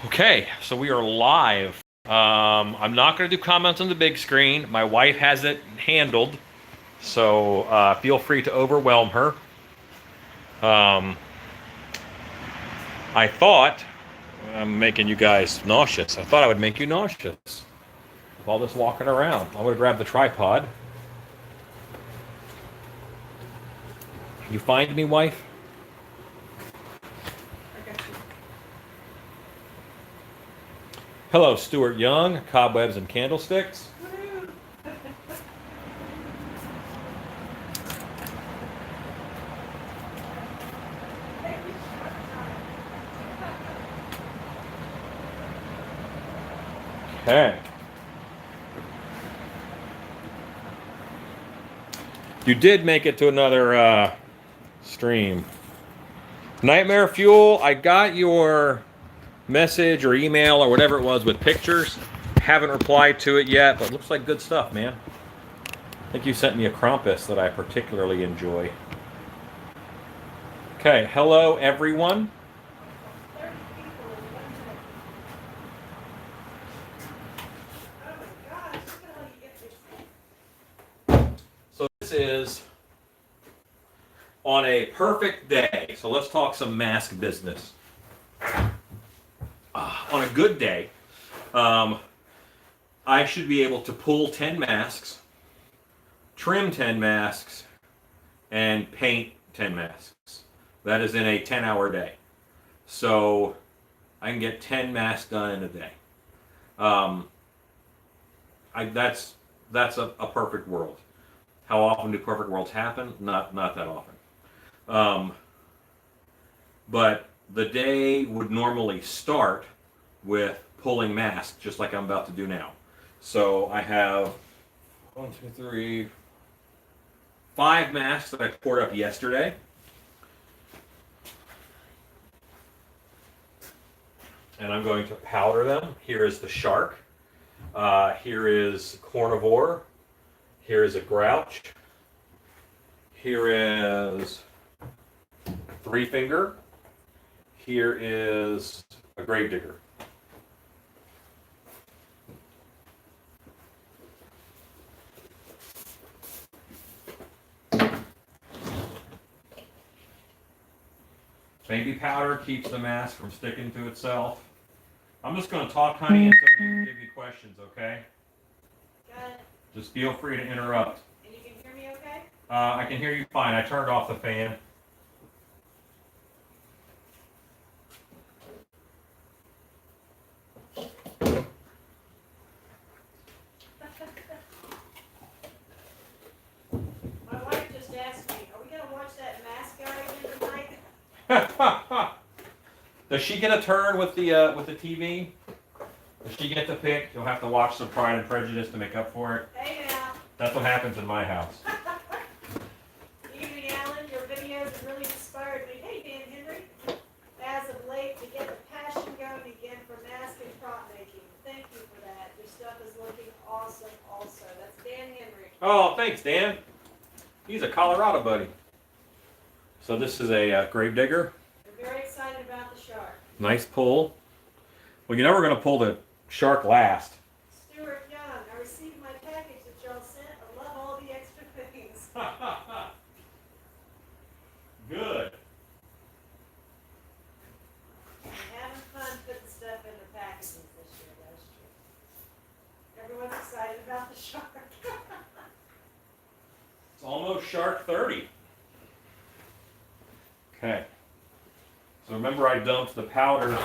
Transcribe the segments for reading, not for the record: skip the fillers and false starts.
Okay, so we are live. I'm not going to do comments on the big screen. My wife has it handled, so feel free to overwhelm her. Um, I thought I'm making you guys nauseous. I thought I would make you nauseous with all this walking around. I'm going to grab the tripod. Can you find me, wife? Hello, Stuart Young, Cobwebs and Candlesticks. Okay. You did make it to another stream. Nightmare Fuel, I got your message or email or whatever it was with pictures. Haven't replied to it yet, but looks like good stuff, man. I think you sent me a Krampus that I particularly enjoy. Okay, hello everyone. So this is on a perfect day. So let's talk some mask business. On a good day, I should be able to pull 10 masks, trim 10 masks, and paint 10 masks. That is in a 10-hour day. So I can get 10 masks done in a day. That's a perfect world. How often do perfect worlds happen? Not that often. But the day would normally start with pulling masks, just like I'm about to do now. So I have 1, 2, 3, 5 masks that I poured up yesterday. And I'm going to powder them. Here is the shark. Here is carnivore. Here is a grouch. Here is three finger. Here is a gravedigger. Baby powder keeps the mask from sticking to itself. I'm just going to talk, honey, until you give me questions, okay? Got it. Just feel free to interrupt. And you can hear me okay? I can hear you fine. I turned off the fan. My wife just asked me, are we going to watch that mask guy again tonight? Does she get a turn with the TV? Does she get to pick? You'll have to watch some Pride and Prejudice to make up for it. Hey now. That's what happens in my house. Evening, Alan. Your videos have really inspired me. Hey, Dan Henry. As of late, to get the passion going again for mask and prop making. Thank you for that. Your stuff is looking awesome also. That's Dan Henry. Oh, thanks, Dan. He's a Colorado buddy. So this is a gravedigger. We're very excited about the shark. Nice pull. Well, you know we're going to pull the shark last. Stuart Young. I received my package that y'all sent. I love all the extra things. Good. I'm having fun putting stuff in the packages this year, that's true. Everyone's excited about the shark. It's almost shark 30. Okay. So remember I dumped the powder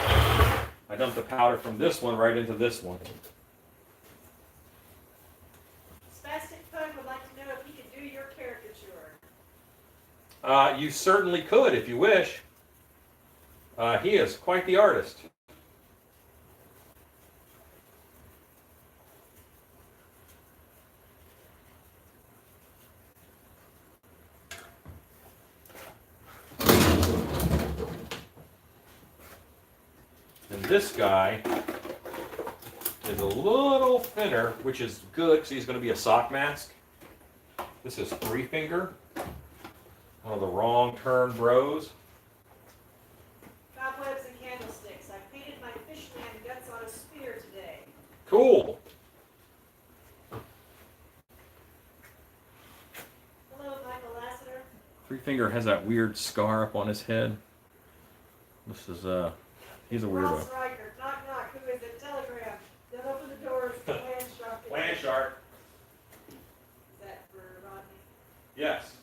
from this one right into this one. Spastic Pug would like to know if he could do your caricature. You certainly could if you wish. He is quite the artist. And this guy is a little thinner, which is good because he's going to be a sock mask. This is three finger. One of the wrong turn bros. Cobwebs and candlesticks. I painted my fish mask finger has that weird scar up on his head. This is he's a weirdo. Ross Riker, knock knock, who is it? Telegram. Don't open the doors, it's land shark. Land shark. Is that for Rodney? Yes.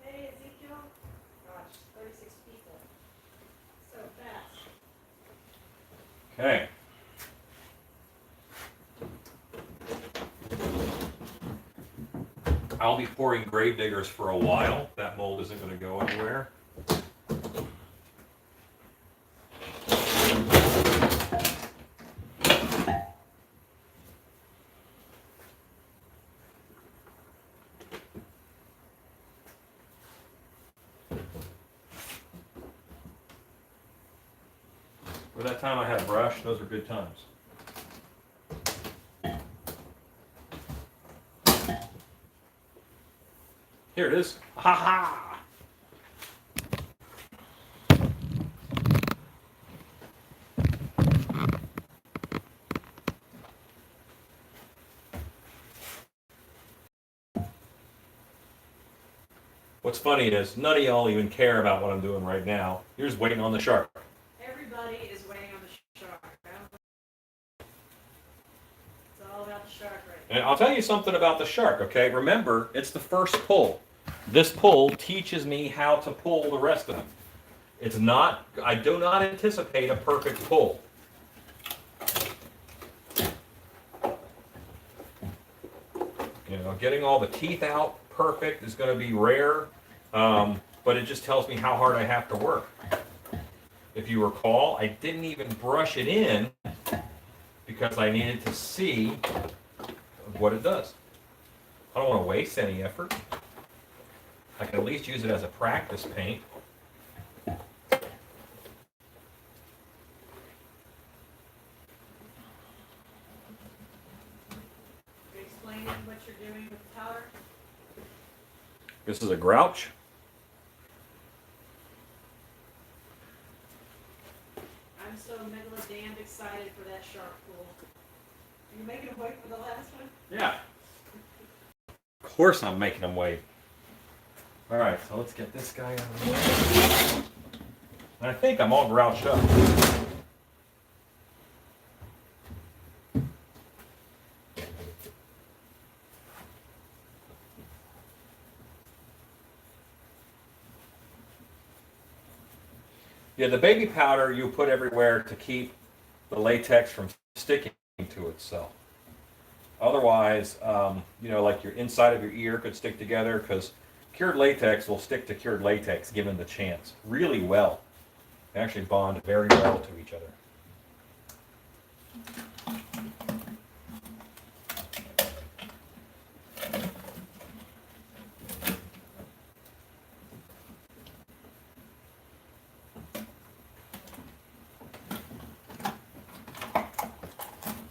Hey Ezekiel. Gosh, 36 people. So fast. Okay. I'll be pouring grave diggers for a while. That mold isn't going to go anywhere. For that time I had a brush, those are good times. Here it is. Ha ha! What's funny is none of y'all even care about what I'm doing right now. You're just waiting on the shark. Everybody is waiting on the shark. It's all about the shark right now. And I'll tell you something about the shark, okay? Remember, it's the first pull. This pull teaches me how to pull the rest of them. It's not, I do not anticipate a perfect pull. You know, getting all the teeth out perfect is going to be rare, but it just tells me how hard I have to work. If you recall, I didn't even brush it in because I needed to see what it does. I don't want to waste any effort. I can at least use it as a practice paint. Explain what you're doing with the powder. This is a grouch. I'm so damned excited for that shark pool. Are you making him wait for the last one? Yeah. Of course I'm making them wait. All right, so let's get this guy out of the way. And I think I'm all grouched up. Yeah, the baby powder you put everywhere to keep the latex from sticking to itself. Otherwise, you know, like your inside of your ear could stick together because cured latex will stick to cured latex given the chance really well. They actually bond very well to each other.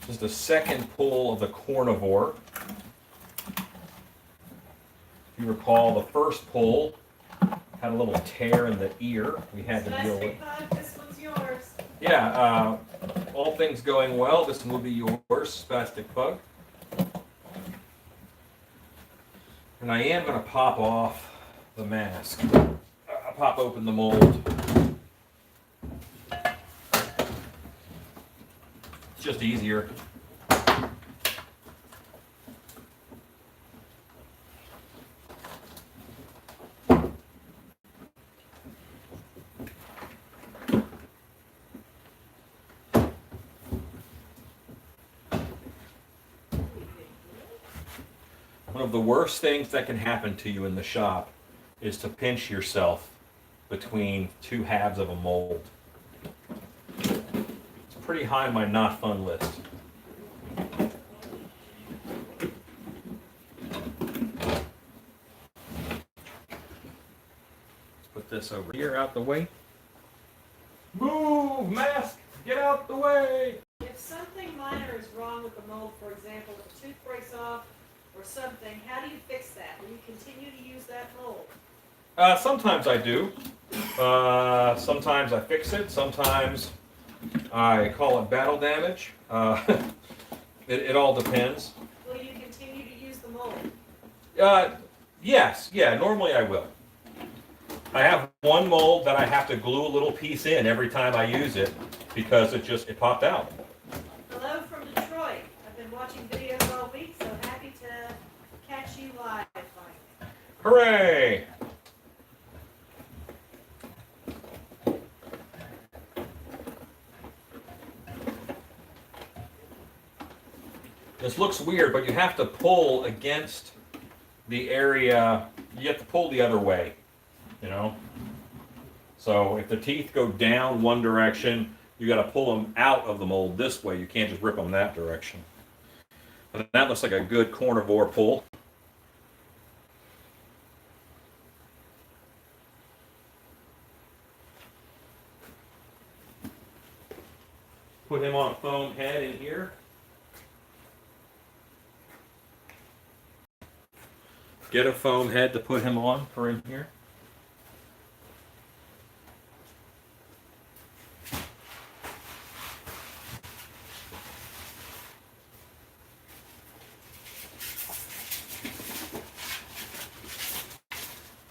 This is the second pull of the carnivore. If you recall, the first pull had a little tear in the ear we had to deal with. This one's yours. Yeah, all things going well, this will be yours, Spastic Pug. And I am going to pop off the mask. I'll pop open the mold. It's just easier. One of the worst things that can happen to you in the shop is to pinch yourself between two halves of a mold. It's pretty high on my not fun list. Let's put this over here out the way. Move, mask! Get out the way! If something minor is wrong with the mold, for example, if a tooth breaks off or something, how do you fix that? Will you continue to use that mold? Sometimes I do. Sometimes I fix it. Sometimes I call it battle damage. It all depends. Will you continue to use the mold? Yes, yeah, normally I will. I have one mold that I have to glue a little piece in every time I use it because it popped out. Hello from Detroit. I've been watching videos all week, so happy to catch you live finally. Hooray! This looks weird, but you have to pull against the area. You have to pull the other way, you know? So if the teeth go down one direction, you got to pull them out of the mold this way. You can't just rip them that direction. But that looks like a good carnivore pull. Put him on a foam head in here. Get a foam head to put him on for in here.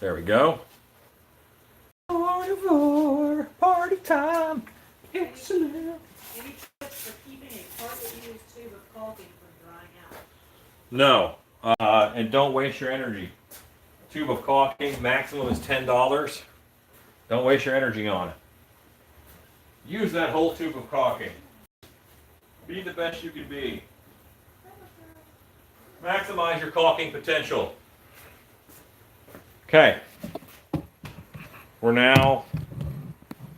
There we go. Carnivore, party time. Excellent. Any tips for keeping a carpet-used tube of caulking from drying out? No, and don't waste your energy. A tube of caulking, maximum is $10. Don't waste your energy on it. Use that whole tube of caulking. Be the best you can be. Maximize your caulking potential. Okay. We're now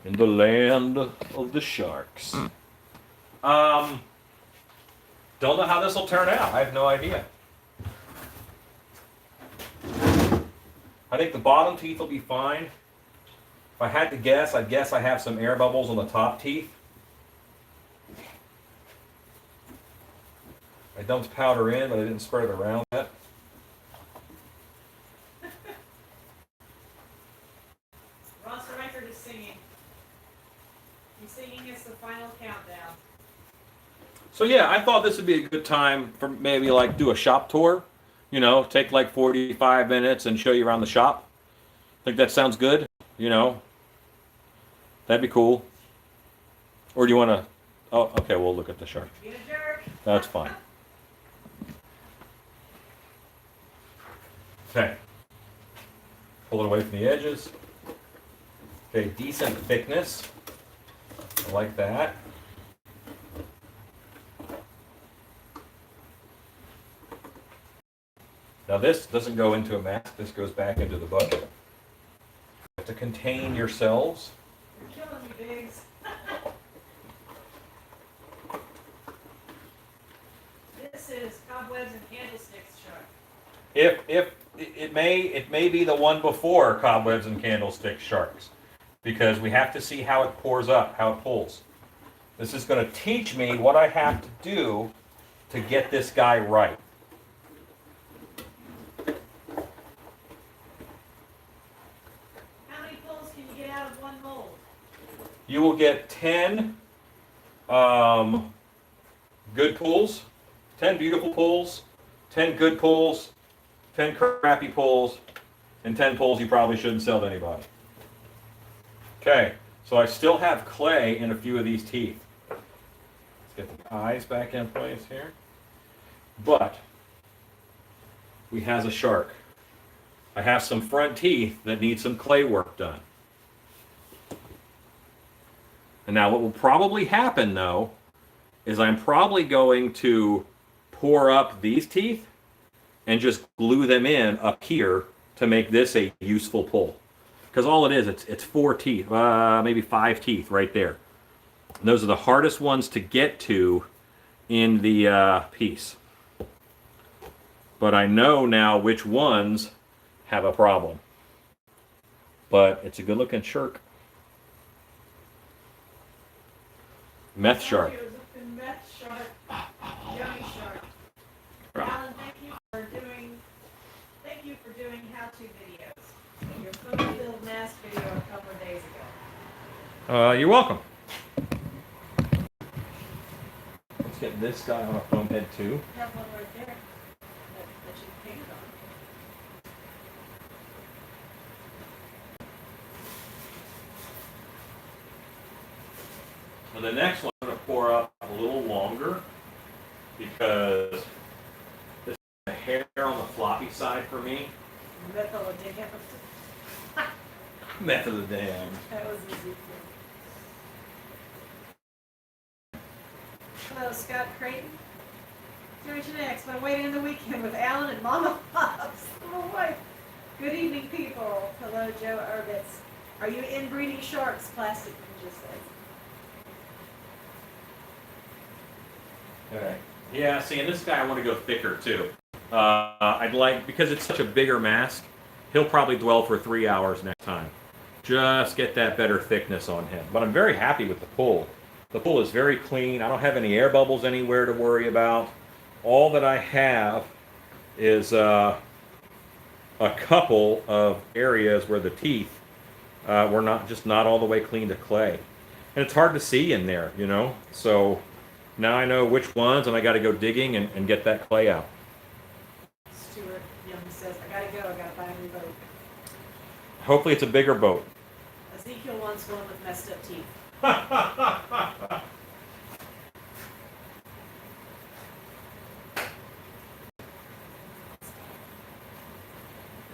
in the land of the sharks. Don't know how this will turn out. I have no idea. I think the bottom teeth will be fine. If I had to guess, I'd guess I have some air bubbles on the top teeth. I dumped powder in, but I didn't spread it around yet. Ross Reichert is singing. He's singing us the final countdown. So yeah, I thought this would be a good time for maybe like do a shop tour. You know, take like 45 minutes and show you around the shop. Think that sounds good? You know, that'd be cool. Or do you want to? Oh, okay. We'll look at the shark. Be a jerk. That's fine. Okay. Pull it away from the edges. Okay, decent thickness. I like that. Now this doesn't go into a mask, this goes back into the bucket. You have to contain yourselves. You're killing me, Biggs. This is Cobwebs and Candlesticks shark. If it may be the one before Cobwebs and Candlestick Sharks, because we have to see how it pours up, how it pulls. This is going to teach me what I have to do to get this guy right. How many pulls can you get out of one mold? You will get 10 good pulls, 10 beautiful pulls, 10 good pulls, 10 crappy pulls, and 10 pulls you probably shouldn't sell to anybody. Okay, so I still have clay in a few of these teeth. Let's get the eyes back in place here. But we has a shark. I have some front teeth that need some clay work done. And now what will probably happen though is I'm probably going to pour up these teeth and just glue them in up here to make this a useful pull. Because all it is, it's 4 teeth, maybe 5 teeth right there. And those are the hardest ones to get to in the piece. But I know now which ones have a problem. But it's a good looking shark. Meth shark. It was a meth shark. Yummy shark. Alan, thank you for doing how-to videos. Your food-filled mask video a couple of days ago. You're welcome. Let's get this guy on a foam head too. I have one right there that you painted on. And the next one I'm going to pour up a little longer because this is the hair on the floppy side for me. Method of the damn. Method of the damn. That was easy. Hello, Scott Creighton. Here's your next. I'm waiting the weekend with Alan and Mama Pops. Oh my. Good evening, people. Hello, Joe Urbitz. Are you inbreeding sharks? Plastic Ninja says. Okay. Yeah, see, and this guy I want to go thicker too. I'd like, because it's such a bigger mask, he'll probably dwell for 3 hours next time. Just get that better thickness on him. But I'm very happy with the pool. The pool is very clean. I don't have any air bubbles anywhere to worry about. All that I have is a couple of areas where the teeth were not all the way clean to clay. And it's hard to see in there, you know? So now I know which ones, and I got to go digging and get that clay out. Stuart Young says, I gotta go. I gotta buy a new boat. Hopefully it's a bigger boat. Ezekiel wants one with messed up teeth.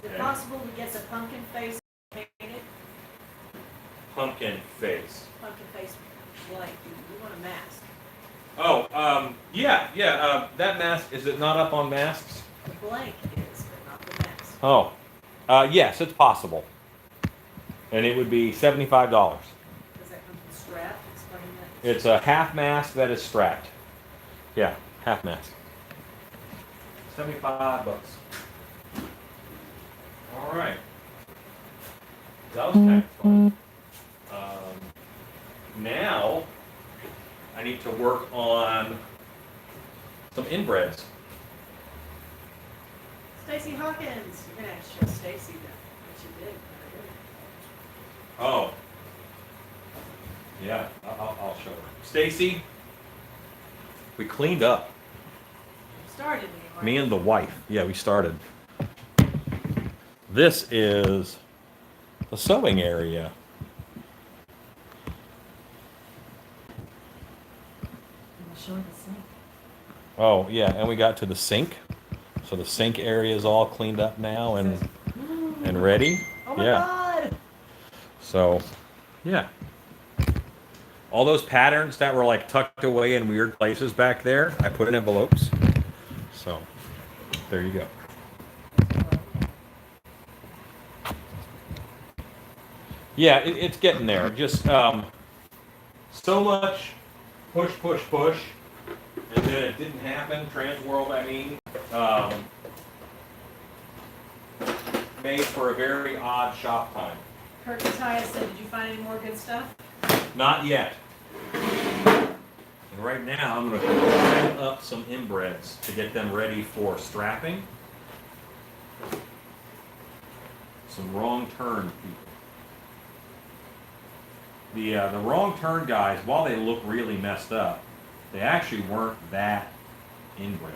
Is it possible to get the pumpkin face painted? Pumpkin face. Pumpkin face blank. You want a mask. Oh, yeah. That mask, is it not up on masks? The blank is, but not the mask. Oh, yes, it's possible. And it would be $75. Does that come from strap? Explain that. It's a half mask that is strapped. Yeah, half mask. $75. All right. That was kind of fun. Now, I need to work on some inbreds. Stacy Hawkins. You're gonna have to show Stacy what you did. Oh. Yeah, I'll show her. Stacy, we cleaned up. Started Me and the wife. Yeah, we started. This is the sewing area. Show the sink. Oh, yeah, and we got to the sink. So the sink area is all cleaned up now and ready. Oh my Yeah. God! So, yeah. All those patterns that were like tucked away in weird places back there, I put in envelopes. So, there you go. Yeah, it's getting there. Just so much push, and then it didn't happen. Trans world, I mean, made for a very odd shop time. Kurt Matthias said, did you find any more good stuff? Not yet. And right now, I'm going to crank up some inbreds to get them ready for strapping. Some wrong turn people. The wrong turn guys, while they look really messed up, they actually weren't that inbred.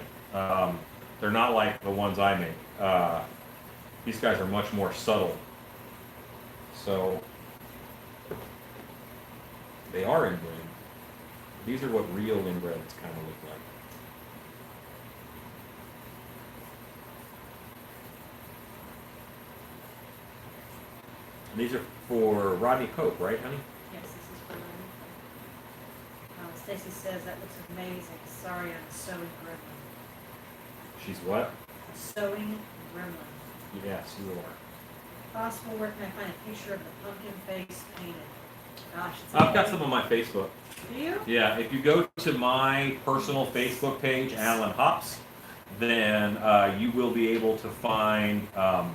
They're not like the ones I make. These guys are much more subtle. So they are inbred. These are what real inbreds kind of look like. And these are for Rodney Pope, right, honey? Yes, this is for Stacy says, that looks amazing. Sorry, I'm a sewing gremlin. She's what? A sewing gremlin. Yes, you are. Possible, where can I find a picture of the pumpkin face painted? Gosh, it's I've got some on my Facebook. Do you? Yeah, if you go to my personal Facebook page, Alan Hops, then you will be able to find a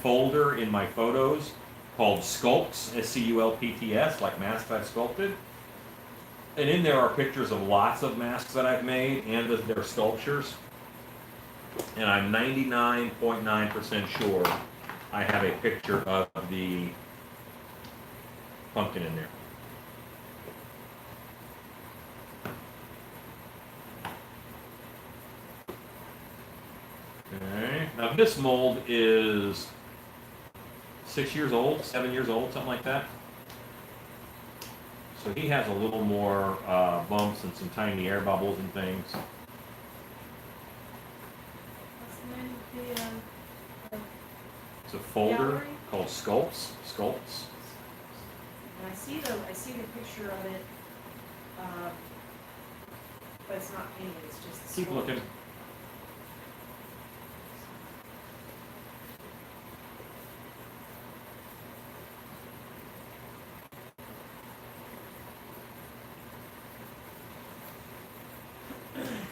folder in my photos called Sculpts, S-C-U-L-P-T-S, like masks I've sculpted. And in there are pictures of lots of masks that I've made and their sculptures. And I'm 99.9% sure I have a picture of the pumpkin in there. Okay. Now this mold is 6 years old, 7 years old, something like that. So he has a little more bumps and some tiny air bubbles and things. What's the name of the It's a folder gallery? called Sculpts. Sculpts. And I see the picture of it, but it's not painted, it's just the Keep sculpture. looking.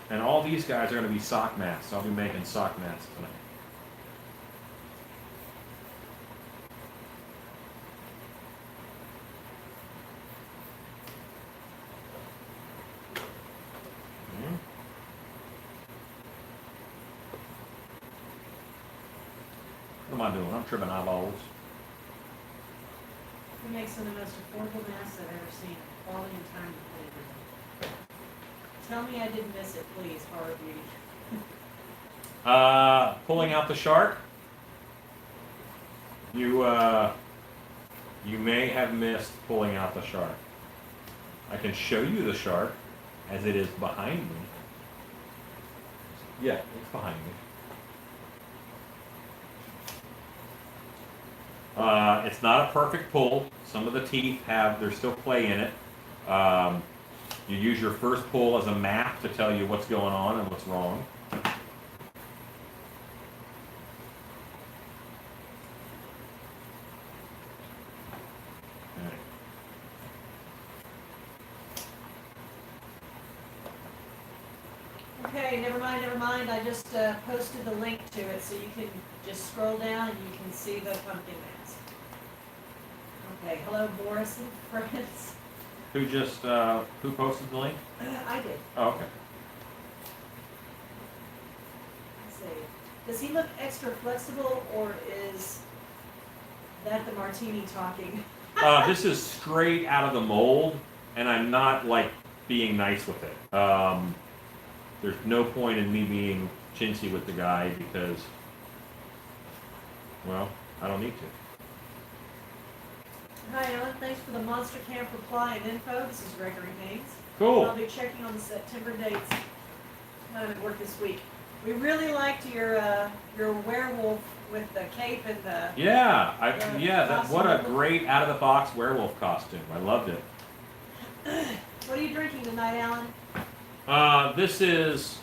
And all these guys are going to be sock masks. I'll be making sock masks tonight. What am I doing? I'm trimming eyeballs. He makes some of the most affordable masks I've ever seen, quality and time to deliver. Tell me I didn't miss it, please, Horror Beauty. Pulling out the shark. You may have missed pulling out the shark. I can show you the shark as it is behind me. Yeah, it's behind me. It's not a perfect pull. Some of the teeth there's still clay in it. You use your first pull as a map to tell you what's going on and what's wrong. Okay, never mind. I just posted the link to it, so you can just scroll down and you can see the pumpkin mask. Okay, hello Boris and friends. Who posted the link? I did. Oh, okay. Let's see. Does he look extra flexible, or is that the martini talking? This is straight out of the mold, and I'm not like being nice with it. There's no point in me being chintzy with the guy because, well, I don't need to. Hi Ellen, thanks for the Monster Camp reply and info. This is Gregory Haynes. Cool. I'll be checking on the September dates. I'm at work this week. We really liked your werewolf with the cape and the What a great out of the box werewolf costume. I loved it. What are you drinking tonight, Alan? This is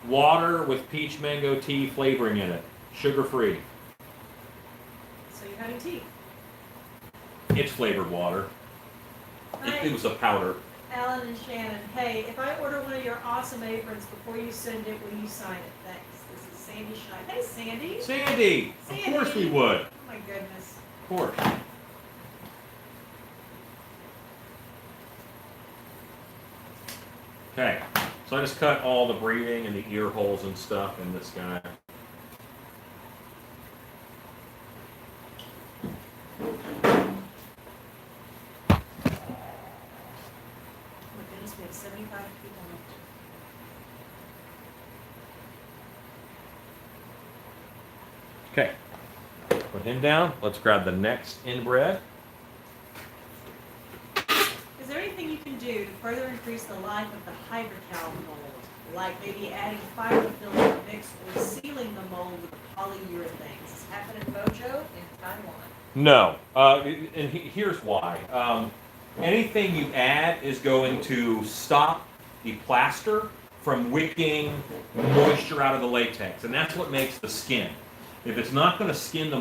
water with peach mango tea flavoring in it, sugar free. So you're having tea. It's flavored water. Hi, It was a powder. Alan and Shannon. Hey, if I order one of your awesome aprons before you send it, will you sign it? Thanks. This is Sandy Schneid. Hey, Sandy. Sandy! Sandy. Of course we would. Oh my goodness. Of course. Okay, so I just cut all the breathing and the ear holes and stuff in this guy. Oh my goodness, we have 75 people left. Okay, put him down. Let's grab the next inbred. Is there anything you can do to further increase the life of the hydrocal mold? Like maybe adding fiber filling mixed or sealing the mold with polyurethane? Does this happen in Mojo in Taiwan? No, and here's why. Anything you add is going to stop the plaster from wicking moisture out of the latex, and that's what makes the skin. If it's not going to skin the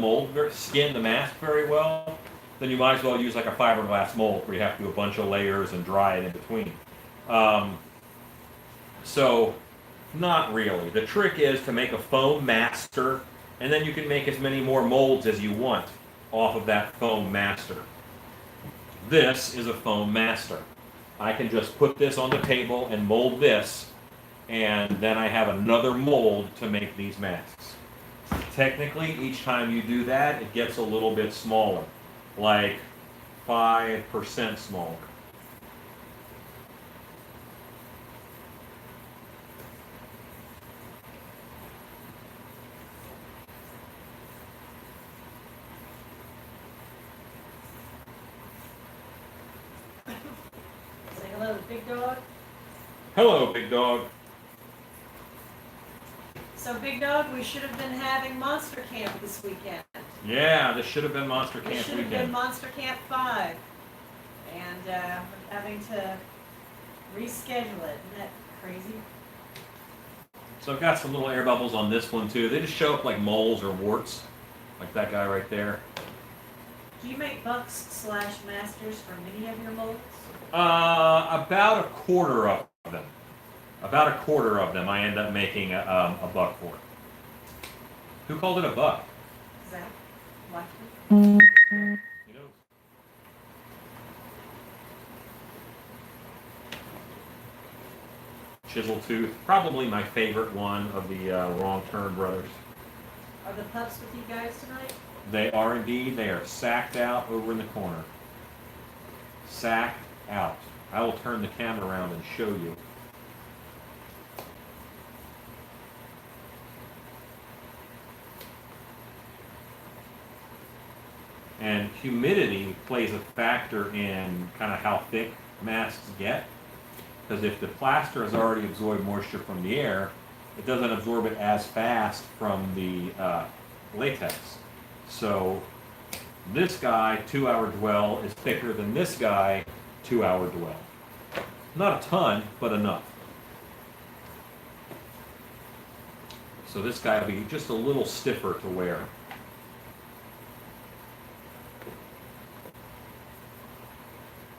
mask very well, then you might as well use like a fiberglass mold where you have to do a bunch of layers and dry it in between. So, not really. The trick is to make a foam master, and then you can make as many more molds as you want off of that foam master. This is a foam master. I can just put this on the table and mold this, and then I have another mold to make these masks. Technically, each time you do that, it gets a little bit smaller, like 5% smaller. hello, Big Dog. Hello, big dog. So, Big Dog, we should have been having Monster Camp this weekend. Yeah, this should have been Monster This Camp should have been weekend. Monster Camp 5. And we're having to reschedule it. Isn't that crazy? So I've got some little air bubbles on this one too. They just show up like moles or warts, like that guy right there. Do you make bucks/masters for many of your molds? About a quarter of them. About a quarter of them I end up making a buck for. Who called it a buck? Zach? Like Who knows? Chisel Tooth, probably my favorite one of the Wrong Turn brothers. Are the pups with you guys tonight? They are indeed. They are sacked out over in the corner. Sacked out. I will turn the camera around and show you. And humidity plays a factor in kind of how thick masks get. Because if the plaster has already absorbed moisture from the air, it doesn't absorb it as fast from the latex. So this guy, 2-hour dwell, is thicker than this guy, 2-hour dwell. Not a ton, but enough. So this guy will be just a little stiffer to wear.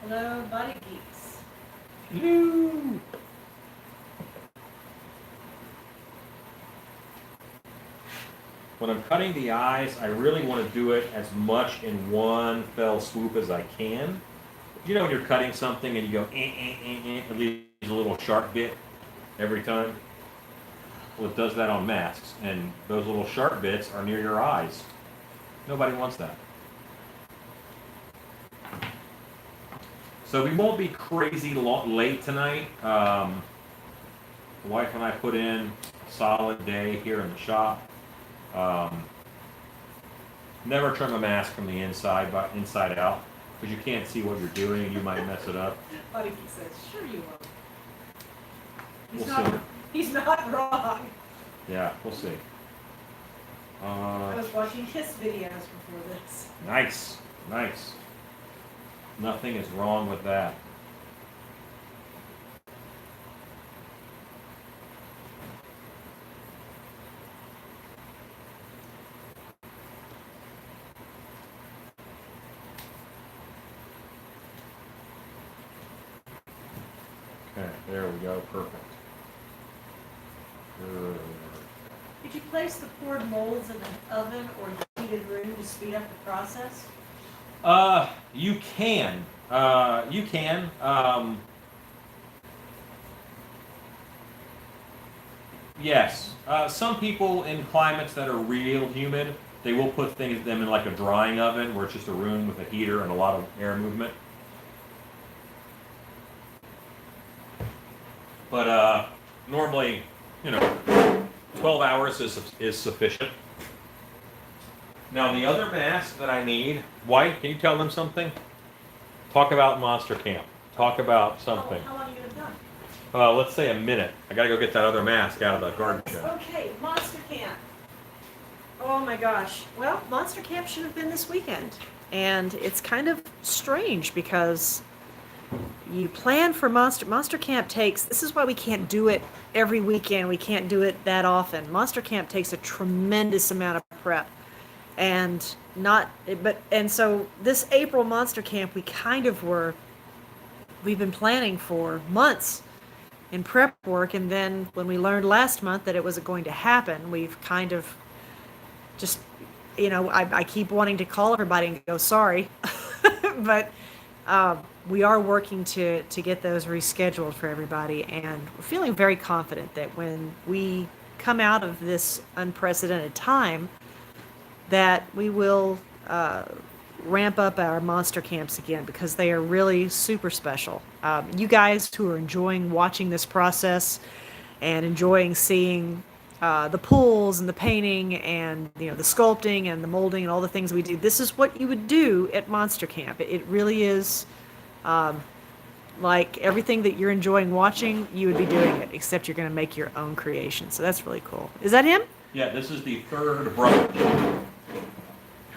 Hello, Body Geeks. Hello. When I'm cutting the eyes, I really want to do it as much in one fell swoop as I can. You know when you're cutting something and you go, it leaves a little sharp bit every time? Well, it does that on masks, and those little sharp bits are near your eyes. Nobody wants that. So we won't be crazy late tonight. The wife and I put in a solid day here in the shop. Never trim a mask from the inside, but inside out, because you can't see what you're doing and you might mess it up. Body Geek says, sure you will. We'll see. He's not wrong. Yeah, we'll see. I was watching his videos before this. Nice, nice. Nothing is wrong with that. Okay, there we go, perfect. Good. Did you place the poured molds in the oven or the heated room to speed up the process? You can. You can. Yes. Some people in climates that are real humid, they will put them in like a drying oven where it's just a room with a heater and a lot of air movement. But normally, 12 hours is sufficient. Now the other mask that I need, White, can you tell them something? Talk about Monster Camp. Talk about something. How long are you going to have done? Let's say a minute. I gotta go get that other mask out of the garden shed. Okay, Monster Camp. Oh my gosh. Well, Monster Camp should have been this weekend. And it's kind of strange because you plan for Monster Camp this is why we can't do it every weekend. We can't do it that often. Monster Camp takes a tremendous amount of prep. And so this April Monster Camp, we've been planning for months in prep work, and then when we learned last month that it wasn't going to happen, we've kind of just, I keep wanting to call everybody and go, sorry, but we are working to get those rescheduled for everybody, and we're feeling very confident that when we come out of this unprecedented time, that we will ramp up our monster camps again, because they are really super special. You guys who are enjoying watching this process and enjoying seeing the pools and the painting and the sculpting and the molding and all the things we do, this is what you would do at Monster Camp. It really is like everything that you're enjoying watching, you would be doing it, except you're going to make your own creation. So that's really cool. Is that him? Yeah, this is the third brother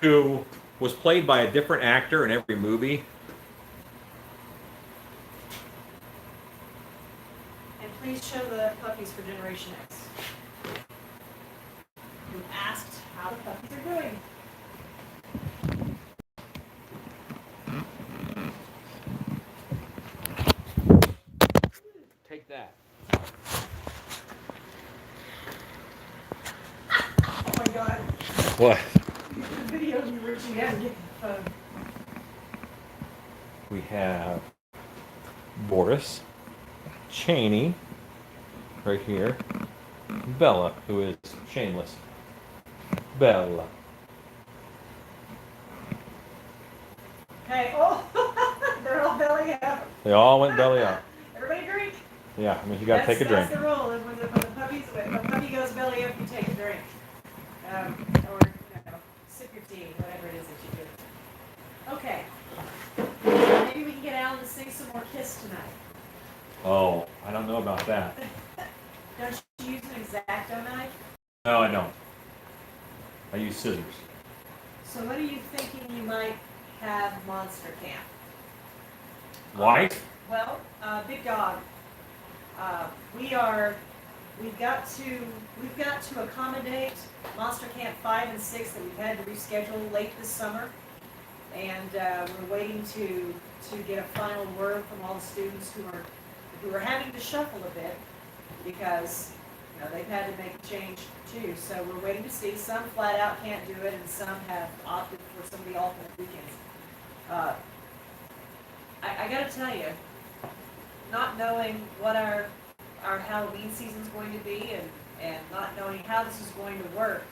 who was played by a different actor in every movie. And please show the puppies for Generation X. You asked how the puppies are doing. Take that. Oh my god. What? The video of you reaching out and getting the phone. We have Boris, Cheney, right here, Bella, who is shameless. Bella. Okay, oh, they're all belly up. They all went belly up. Everybody drink. Yeah, I mean, you gotta take a drink. That's the rule. And when the puppy goes belly up, you take a drink. Or, sip your tea, whatever it is that you do. Okay. Maybe we can get Alan to sing some more Kiss tonight. Oh, I don't know about that. Don't you use an X-Acto knife? No, I don't. I use scissors. So what are you thinking you might have Monster Camp? White? Well, Big Dog. We've got to accommodate Monster Camp 5 and 6 that we've had to reschedule late this summer, and we're waiting to get a final word from all the students who are having to shuffle a bit because they've had to make a change too. So we're waiting to see. Some flat out can't do it, and some have opted for some of the alternate weekends. I got to tell you, not knowing what our Halloween season's going to be and not knowing how this is going to work,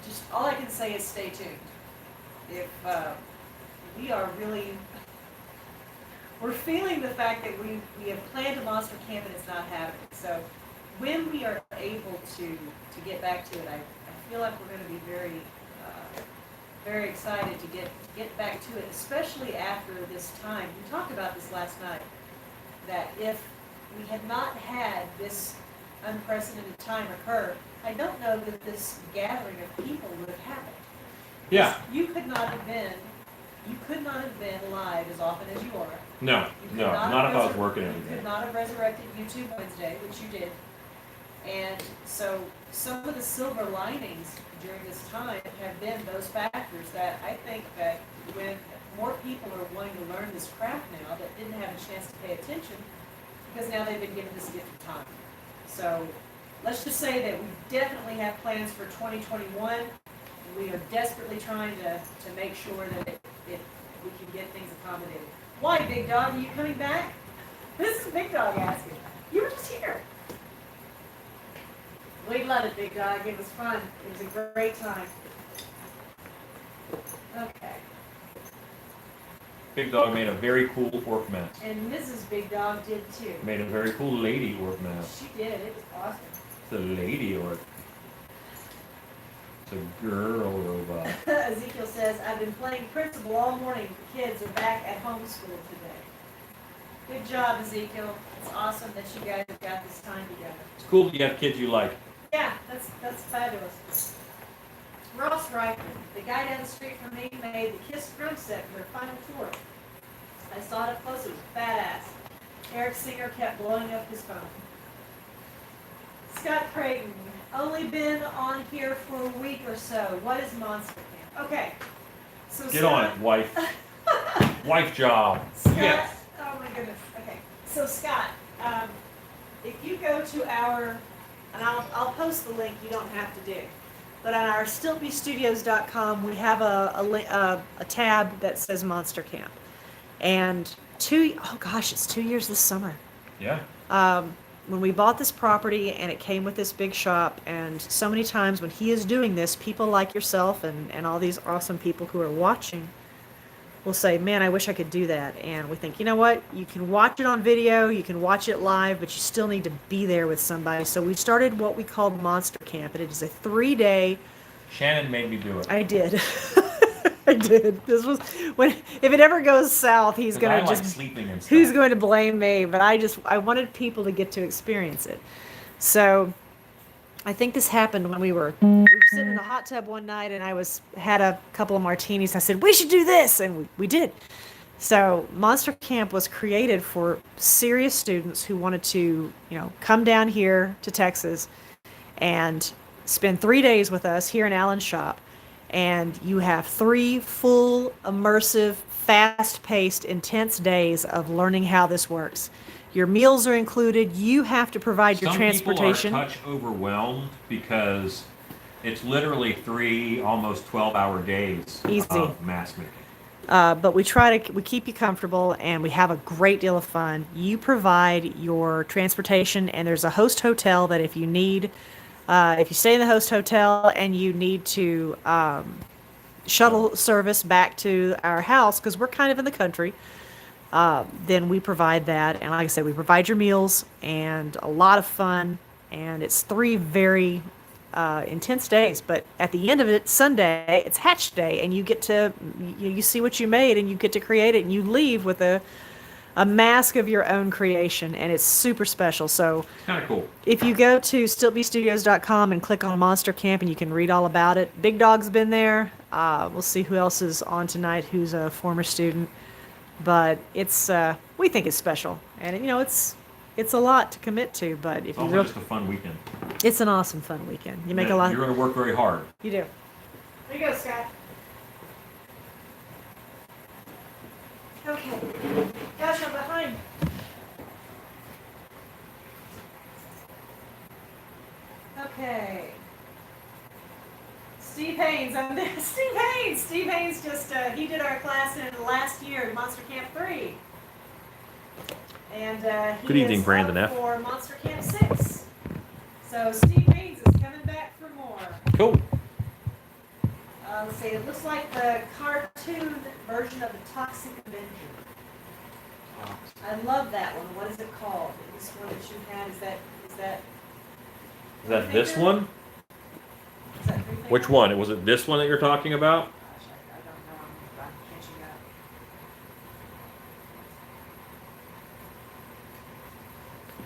just all I can say is stay tuned. If we are really, we're feeling the fact that we have planned a monster camp and it's not happening. So when we are able to get back to it, I feel like we're going to be very excited to get back to it, especially after this time. We talked about this last night, that if we had not had this unprecedented time occur, I don't know that this gathering of people would have happened. Yeah. You could not have been live as often as you are. No, not if I was working every You day. could not have resurrected YouTube Wednesday, which you did. And so some of the silver linings during this time have been those factors that I think that when more people are wanting to learn this craft now that didn't have a chance to pay attention, because now they've been given this gift of time. So let's just say that we definitely have plans for 2021. We are desperately trying to make sure that we can get things accommodated. Why, Big Dog? Are you coming back? This is Big Dog asking. You were just here. We love it, Big Dog. It was fun. It was a great time. Okay. Big Dog made a very cool orc mask. And Mrs. Big Dog did too. Made a very cool lady orc mask. She did. It was awesome. It's a lady orc. It's a girl robot. Ezekiel says, I've been playing principal all morning. The kids are back at homeschool today. Good job, Ezekiel. It's awesome that you guys have got this time together. It's cool that you have kids you like. Yeah, that's fabulous. Ross Reichman, the guy down the street from me, made the Kiss drum set for their final tour. I saw it up close. It was badass. Eric Singer kept blowing up his phone. Scott Creighton, only been on here for a week or so. What is Monster Camp? Okay. So Get on it, wife. Wife job. Scott, Yes. oh my goodness. Okay. So Scott, if you go to our, and I'll post the link, you don't have to do, but on our stiltbestudios.com, we have a tab that says Monster Camp. And it's 2 years this summer. Yeah. When we bought this property and it came with this big shop, and so many times when he is doing this, people like yourself and all these awesome people who are watching will say, man, I wish I could do that. And we think, you know what? You can watch it on video, you can watch it live, but you still need to be there with somebody. So we started what we called Monster Camp, and it is a 3-day. Shannon made me do it. I did. I did. This was when if it ever goes south, he's 'Cause gonna I like just sleeping and stuff. who's going to blame me? But I wanted people to get to experience it. So I think this happened when we were sitting in a hot tub one night, and I had a couple of martinis. I said we should do this, and we did. So Monster Camp was created for serious students who wanted to, come down here to Texas and spend 3 days with us here in Allen's shop. And you have 3 full, immersive, fast-paced, intense days of learning how this works. Your meals are included. You have to provide your transportation. Some people are touch overwhelmed because it's literally 3 almost 12-hour days Easy. of mask making. But we keep you comfortable, and we have a great deal of fun. You provide your transportation, and there's a host hotel that if you need, if you stay in the host hotel and you need to shuttle service back to our house, because we're kind of in the country, then we provide that. And like I said, we provide your meals and a lot of fun, and it's 3 very intense days. But at the end of it, Sunday, it's Hatch Day, and you get to you see what you made, and you get to create it, and you leave with a mask of your own creation, and it's super special. So Kind of cool. if you go to stiltbestudios.com and click on Monster Camp, and you can read all about it. Big Dog's been there. We'll see who else is on tonight who's a former student. But it's we think it's special, and it's a lot to commit to. But if It's you also really, just a fun weekend. it's an awesome fun weekend. You make a Yeah, lot. You're going to work very hard. You do. There you go, Scott. Okay. Gosh, I'm behind. Okay. Steve Haynes, I'm there. Steve Haynes. Steve Haynes just he did our class in last year in Monster Camp 3. And he Good evening, is Brandon up F. for Monster Camp 6. So Steve Haynes is coming back for more. Cool. Let's see, it looks like the cartoon version of the Toxic Avenger. I love that one. What is it called? This one that you had, is that Is that this one? is that Three Which Finger? one? Was it this one that you're talking about? Gosh, I don't know. I'm catching up.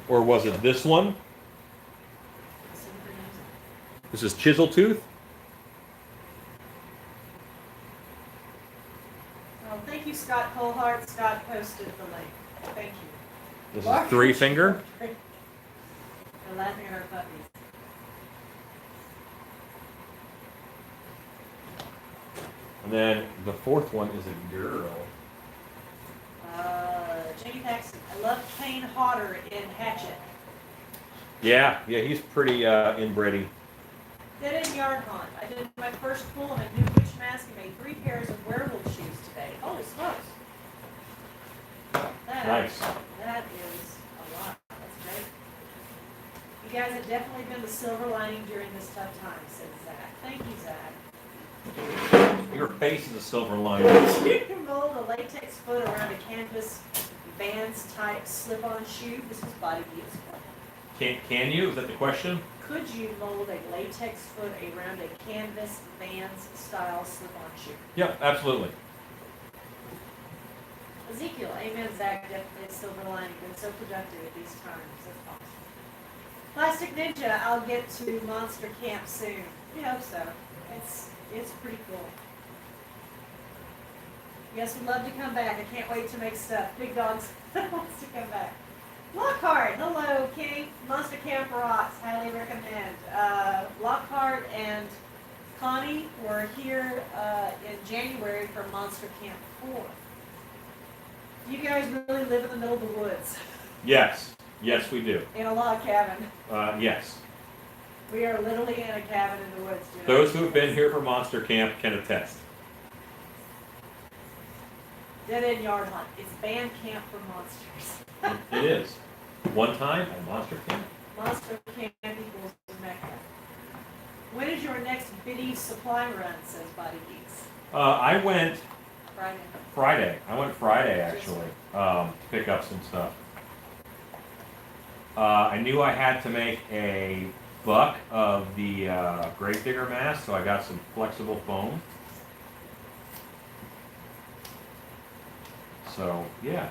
Or was it this one? This is Chisel Tooth? Oh, thank you, Scott Colehart. Scott posted the link. Thank you. This is Three Finger? They're laughing at our puppies. And then the 4th one is a girl. Jamie Paxton. I love Kane Hodder in Hatchet. Yeah, he's pretty inbreedy. Did in Yard Hunt. I did my first pull on a new witch mask and made 3 pairs of werewolf shoes today. Holy smokes. Nice. That is a lot. That's great. You guys have definitely been the silver lining during this tough time, said Zach. Thank you, Zach. Your face is a silver lining. You can mold a latex foot around a canvas Vans type slip-on shoe. This is Body Geeks. Can you? Is that the question? Could you mold a latex foot around a canvas Vans style slip-on shoe? Yeah, absolutely. Ezekiel, amen, Zach, definitely a silver lining. Been so productive at these times. That's awesome. Plastic Ninja, I'll get to Monster Camp soon. We hope so. It's pretty cool. Yes, we'd love to come back. I can't wait to make stuff. Big Dogs wants to come back. Lockhart, hello, Kenny. Monster Camp rocks. Highly recommend. Lockhart and Connie were here in January for Monster Camp 4. You guys really live in the middle of the woods. Yes, we do. In a log cabin. Yes. We are literally in a cabin in the woods. Those who have been here for Monster Camp can attest. Dead End Yard Hunt. It's band camp for monsters. It is. One time at Monster Camp. Monster Camp equals Mecca. When is your next Biddy supply run, says Body Geeks? I went Friday. Friday. I went Friday, actually, to pick up some stuff. I knew I had to make a buck of the Gravedigger mask, so I got some flexible foam. So yeah.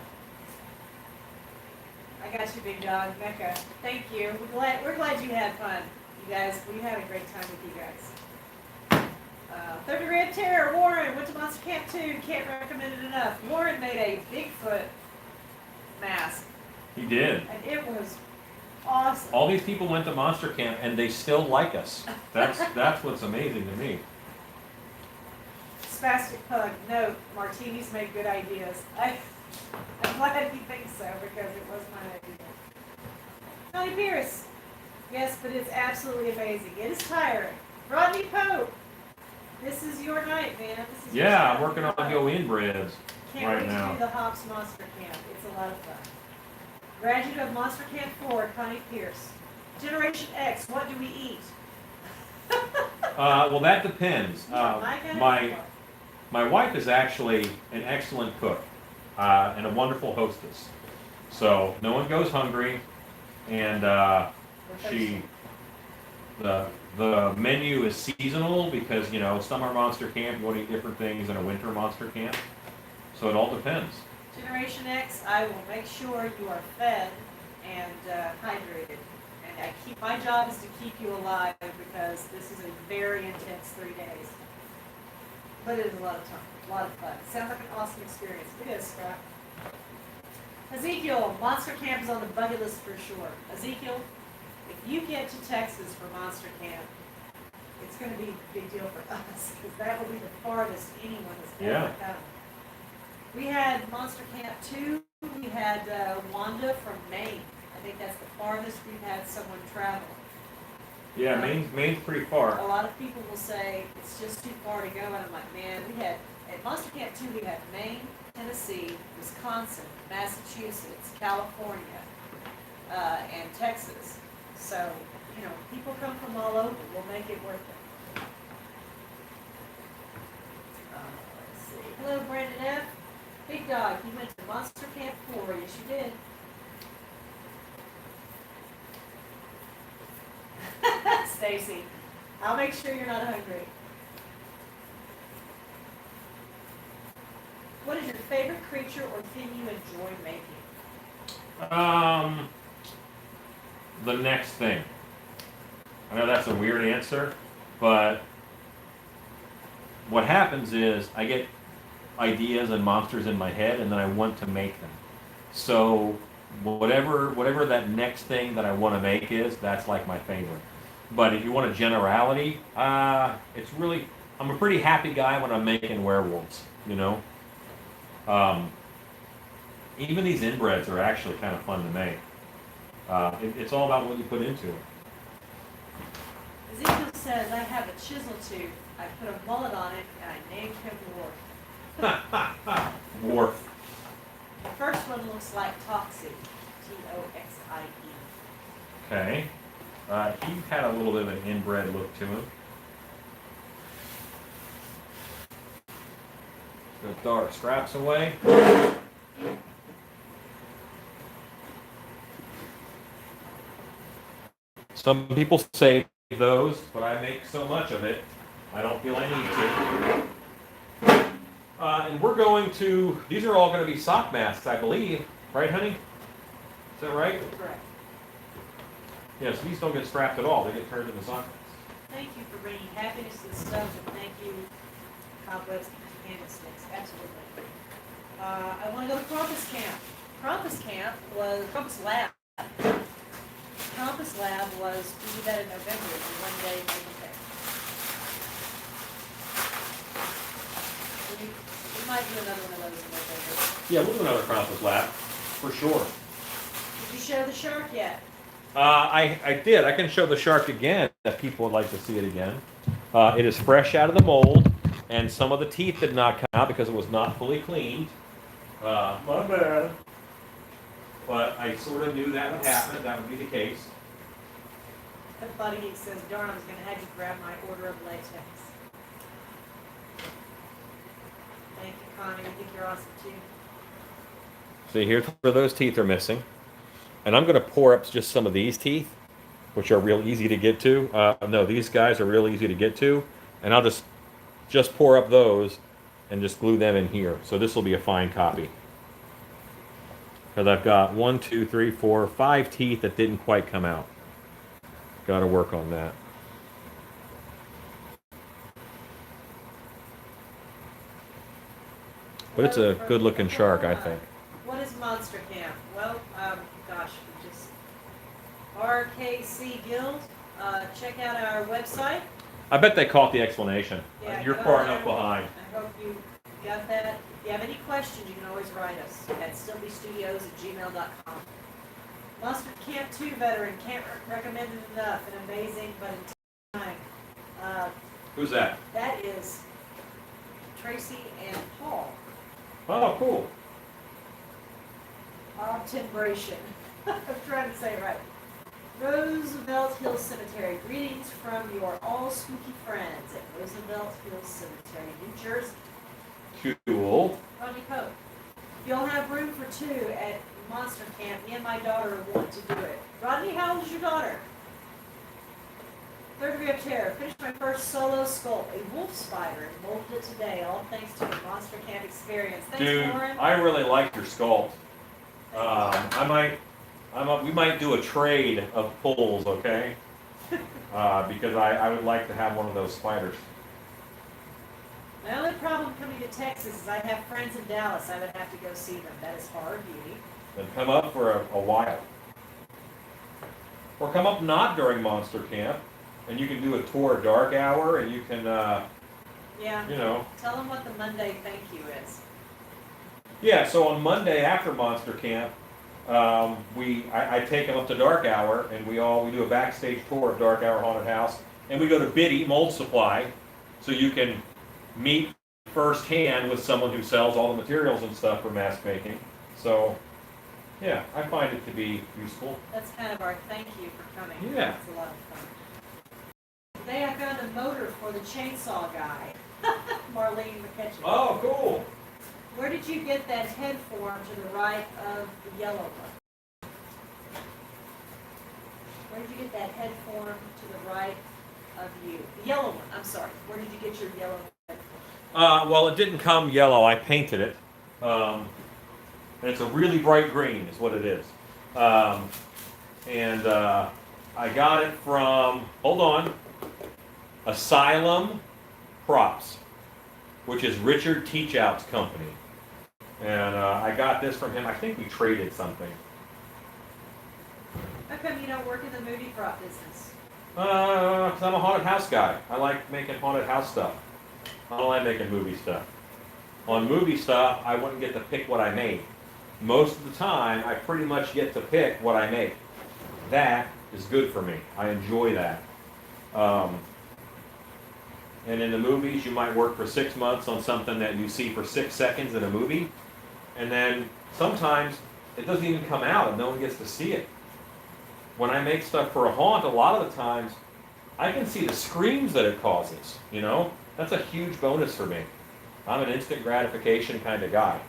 I got you, big dog, Mecca. Thank you. We're glad you had fun, you guys. We had a great time with you guys. Third Degree of Terror, Warren went to Monster Camp 2. Can't recommend it enough. Warren made a Bigfoot mask, He did. and it was awesome. All these people went to Monster Camp and they still like us. That's what's amazing to me. Spastic Pug, note, martinis make good ideas. I'm glad you think so, because it was my idea. Connie Pierce, yes, but it's absolutely amazing. It is tiring. Rodney Pope, this is your night, man. This is your Yeah, night. I'm working on Go Inbreds Can't right wait now. to do the Hops Monster Camp. It's a lot of fun. Graduate of Monster Camp 4, Connie Pierce. Generation X, what do we eat? Well, that depends. My My wife is actually an excellent cook and a wonderful hostess. So no one goes hungry, and the menu is seasonal because summer monster camp you want to eat different things than a winter monster camp. So it all depends. Generation X, I will make sure you are fed and hydrated. And my job is to keep you alive because this is a very intense 3 days. But it is a lot of time, a lot of fun. Sounds like an awesome experience. It is, Scott. Ezekiel, Monster Camp is on the bucket list for sure. Ezekiel, if you get to Texas for Monster Camp, it's going to be a big deal for us because that will be the farthest anyone has ever come. We had Monster Camp 2. We had Wanda from Maine. I think that's the farthest we've had someone travel. Yeah, Maine's pretty far. A lot of people will say it's just too far to go, and I'm like, man, we had at Monster Camp 2 we had Maine, Tennessee, Wisconsin, Massachusetts, California, and Texas. So people come from all over. We'll make it worth it. Let's see. Hello, Brandon F. Big Dog, you went to Monster Camp 4. Yes, you did. Stacy, I'll make sure you're not hungry. What is your favorite creature or thing you enjoy making? The next thing. I know that's a weird answer, but what happens is I get ideas and monsters in my head, and then I want to make them. So whatever that next thing that I want to make is, that's like my favorite. But if you want a generality, it's really, I'm a pretty happy guy when I'm making werewolves, Even these inbreds are actually kind of fun to make. It's all about what you put into it. Ezekiel says, I have a chisel tooth. I put a mullet on it, and I named him Worf. Worf. The first one looks like Toxie. Toxie. Okay. He had a little bit of an inbred look to him. Go dark straps away. Some people save those, but I make so much of it, I don't feel I need to. And we're going to, these are all going to be sock masks, I believe. Right, honey? Is that right? Correct. Yes, these don't get strapped at all. They get turned into sock masks. Thank you for bringing happiness to the stove, and thank you, Cobwebs and Candlesticks. Absolutely. I want to go to Krampus Camp. Krampus Lab. Krampus Lab was, we did that in November, it was a one-day making day. We might do another one of those in November. Yeah, we'll do another Krampus lap, for sure. Did you show the shark yet? I did. I can show the shark again if people would like to see it again. It is fresh out of the mold, and some of the teeth did not come out because it was not fully cleaned. My bad. But I sort of knew that would happen. That would be the case. The buddy geek says, darn, I was going to have you grab my order of latex. Thank you, Connie. I think you're awesome, too. See, here's where those teeth are missing. And I'm going to pour up just some of these teeth, which are real easy to get to. No, these guys are real easy to get to. And I'll just pour up those and just glue them in here. So this will be a fine copy. because I've got 1, 2, 3, 4, 5 teeth that didn't quite come out. Got to work on that. But it's a good-looking shark, I think. What is Monster Camp? Well, gosh, we just RKC Guild. Check out our website. I bet they caught the explanation. Yeah, You're go far there. enough behind. I hope you got that. If you have any questions, you can always write us at stillbestudios@gmail.com. Monster Camp 2 veteran, can't recommend it enough. An amazing but intense time. Who's that? That is Tracy and Paul. Oh, cool. Obtembration. I'm trying to say it right. Roosevelt Hills Cemetery. Greetings from your all spooky friends at Roosevelt Hills Cemetery, New Jersey. Cool. Rodney Pope. If you'll have room for two at Monster Camp, me and my daughter want to do it. Rodney, how old is your daughter? Third degree of terror. Finished my first solo sculpt, a wolf spider, and molded it today, all thanks to the Monster Camp experience. Thanks, Dude, Lauren. I really like your sculpt. We might do a trade of pulls, okay? Because I would like to have one of those spiders. My only problem coming to Texas is I have friends in Dallas. I would have to go see them. That is hard beauty. Then come up for a while. Or come up not during Monster Camp, and you can do a tour Dark Hour, and you can, Yeah. you know. Tell them what the Monday thank you is. Yeah, so on Monday after Monster Camp, I take them up to Dark Hour, and we do a backstage tour of Dark Hour Haunted House, and we go to Biddy Mold Supply, so you can meet firsthand with someone who sells all the materials and stuff for mask making. So, yeah, I find it to be useful. That's kind of our thank you for coming. Yeah. It's a lot of fun. Today I found a motor for the chainsaw guy, Marlene McKetchin. Oh, cool. Where did you get that head form to the right of the yellow one? Where did you get that head form to the right of you? The yellow one, I'm sorry. Where did you get your yellow head form? Well, it didn't come yellow. I painted it. And it's a really bright green is what it is. I got it from, hold on, Asylum Props, which is Richard Teachout's company. And I got this from him. I think we traded something. How come you don't work in the movie prop business? 'Cause I'm a haunted house guy. I like making haunted house stuff. I don't like making movie stuff. On movie stuff, I wouldn't get to pick what I made. Most of the time, I pretty much get to pick what I make. That is good for me. I enjoy that. And in the movies, you might work for 6 months on something that you see for 6 seconds in a movie, and then sometimes it doesn't even come out and no one gets to see it. When I make stuff for a haunt, a lot of the times, I can see the screams that it causes, you know? That's a huge bonus for me. I'm an instant gratification kind of guy.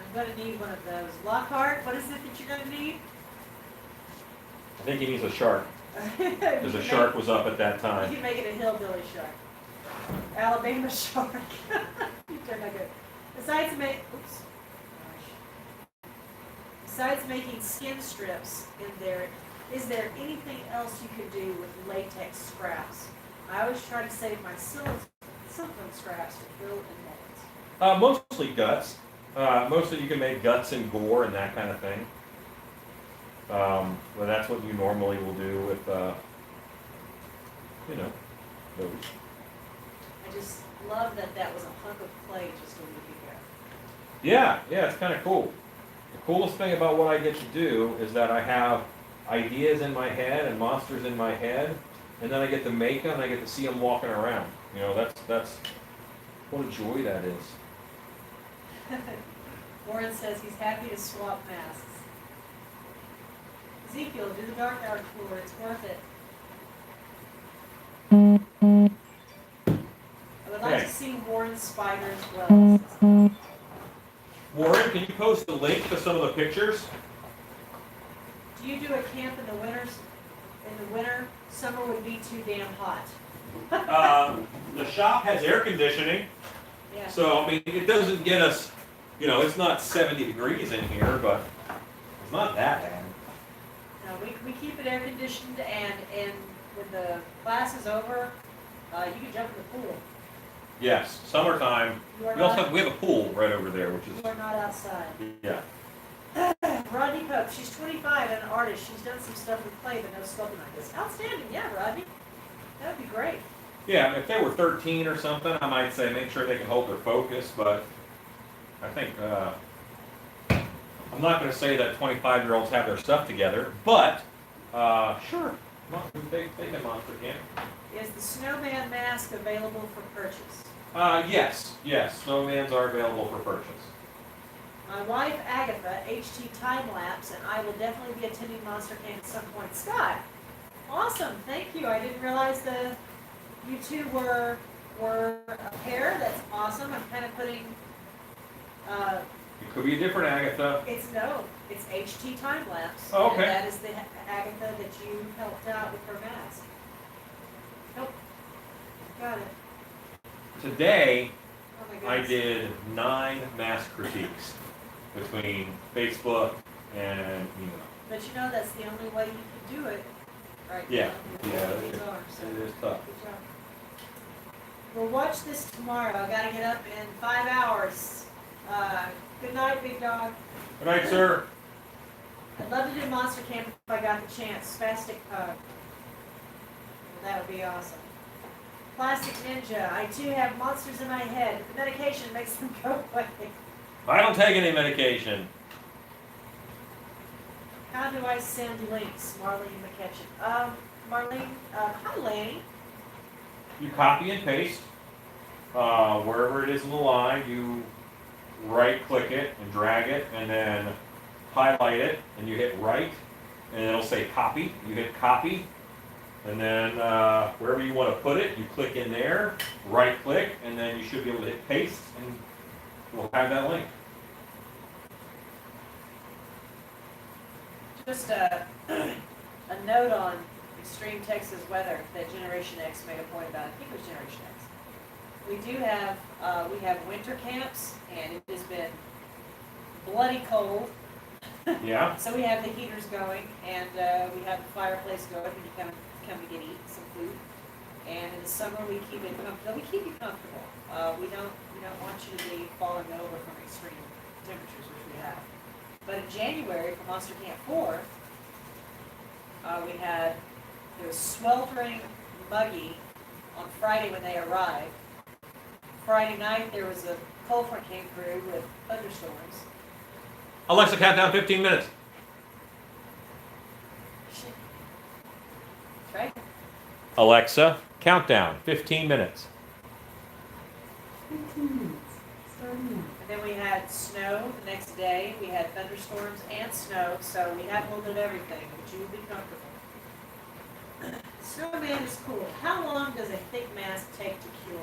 I'm going to need one of those. Lockhart, what is it that you're going to need? I think he needs a shark, because a shark was up at that You time. can make it a hillbilly shark. Alabama shark. You turned out good. Besides making skin strips in there, is there anything else you could do with latex scraps? I always try to save my silicone scraps to fill in molds. Mostly guts. Mostly you can make guts and gore and that kind of thing. Well, that's what you normally will do with, you know, those. I just love that that was a hunk of clay just a week ago. Yeah, it's kind of cool. The coolest thing about what I get to do is that I have ideas in my head and monsters in my head, and then I get to make them and I get to see them walking around. You know, that's what a joy that is. Warren says he's happy to swap masks. Ezekiel, do the dark hour tour. It's worth it. I would like Okay. to see Warren's spider as well. Warren, can you post a link to some of the pictures? Do you do a camp in the winters? In the winter, summer would be too damn hot. The shop has air conditioning, Yeah. so I mean it doesn't get us You know, it's not 70 degrees in here, but it's not that bad. No, we keep it air conditioned, and when the class is over, you can jump in the pool. Yes, summertime. You are We also not, have, we have a pool right over there, which you is, are not outside. yeah. Rodney Pope, she's 25 and an artist. She's done some stuff with clay, but no sculpting like this. Outstanding, yeah, Rodney. That would be great. Yeah, if they were 13 or something, I might say make sure they can hold their focus, but I think, I'm not going to say that 25-year-olds have their stuff together, but, sure, they can monster camp. Is the snowman mask available for purchase? Yes, snowmans are available for purchase. My wife Agatha, HT time lapse, and I will definitely be attending Monster Camp at some point. Scott, awesome, thank you. I didn't realize you two were a pair. That's awesome. I'm kind of putting. It could be a different Agatha. It's HT time lapse. Oh, okay. And that is the Agatha that you helped out with her mask. Nope. Got it. Today, Oh my I goodness. did 9 mask critiques between Facebook and email. But you know that's the only way you can do it right Yeah, now. yeah, These are, so It is tough. good job. We'll watch this tomorrow. I gotta get up in 5 hours. Good night, big dog. Good night, sir. I'd love to do Monster Camp if I got the chance. Spastic Pug. That would be awesome. Plastic Ninja. I too have monsters in my head. The medication makes them go away. I don't take any medication. How do I send links? Marlene McKetchin. Marlene, hi Laney. You copy and paste. Wherever it is in the line, you right-click it and drag it, and then highlight it, and you hit right, and it'll say copy. You hit copy, and then wherever you want to put it, you click in there, right-click, and then you should be able to hit paste, and we'll have that link. Just a note on extreme Texas weather that Generation X made a point about. I think it was Generation X. We do have we have winter camps, and it has been bloody cold. Yeah. So we have the heaters going, and we have the fireplace going, and you come to eat some food. And in the summer we keep it comfortable. We keep you comfortable. We don't want you to be falling over from extreme temperatures, which we have. But in January for Monster Camp 4, it was sweltering, muggy on Friday when they arrived. Friday night there was a cold front came through with thunderstorms. Alexa, countdown 15 minutes. Shit. Right? Alexa, countdown 15 minutes. 15 minutes, starting now. And then we had snow the next day. We had thunderstorms and snow, so we had a little bit of everything, but you would be comfortable. Snowman is cool. How long does a thick mask take to cure?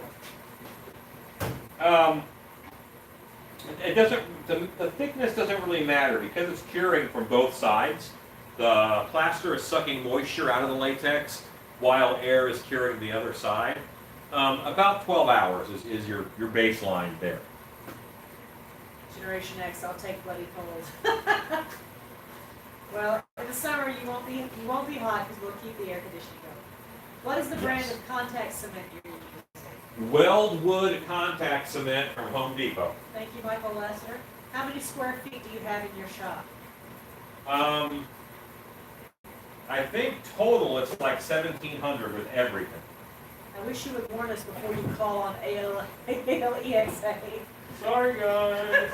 It doesn't. The thickness doesn't really matter because it's curing from both sides. The plaster is sucking moisture out of the latex while air is curing the other side. About 12 hours is your baseline there. Generation X, I'll take bloody cold. Well, in the summer you won't be hot because we'll keep the air conditioning going. What is the brand Yes. of contact cement you're using? Weldwood contact cement from Home Depot. Thank you, Michael Lester. How many square feet do you have in your shop? I think total it's like 1,700 with everything. I wish you would warn us before you call on ALEXA. Sorry guys.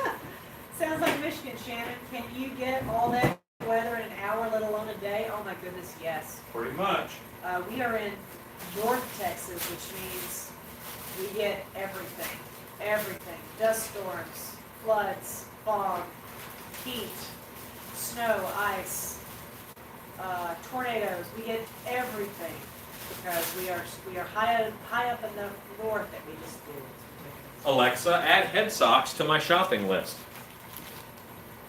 Sounds like Michigan, Shannon. Can you get all that weather in an hour, let alone a day? Oh my goodness, yes. Pretty much. We are in North Texas, which means we get everything. Everything. Dust storms, floods, fog, heat, snow, ice, tornadoes. We get everything because we are high up in the north that we just do. Alexa, add head socks to my shopping list.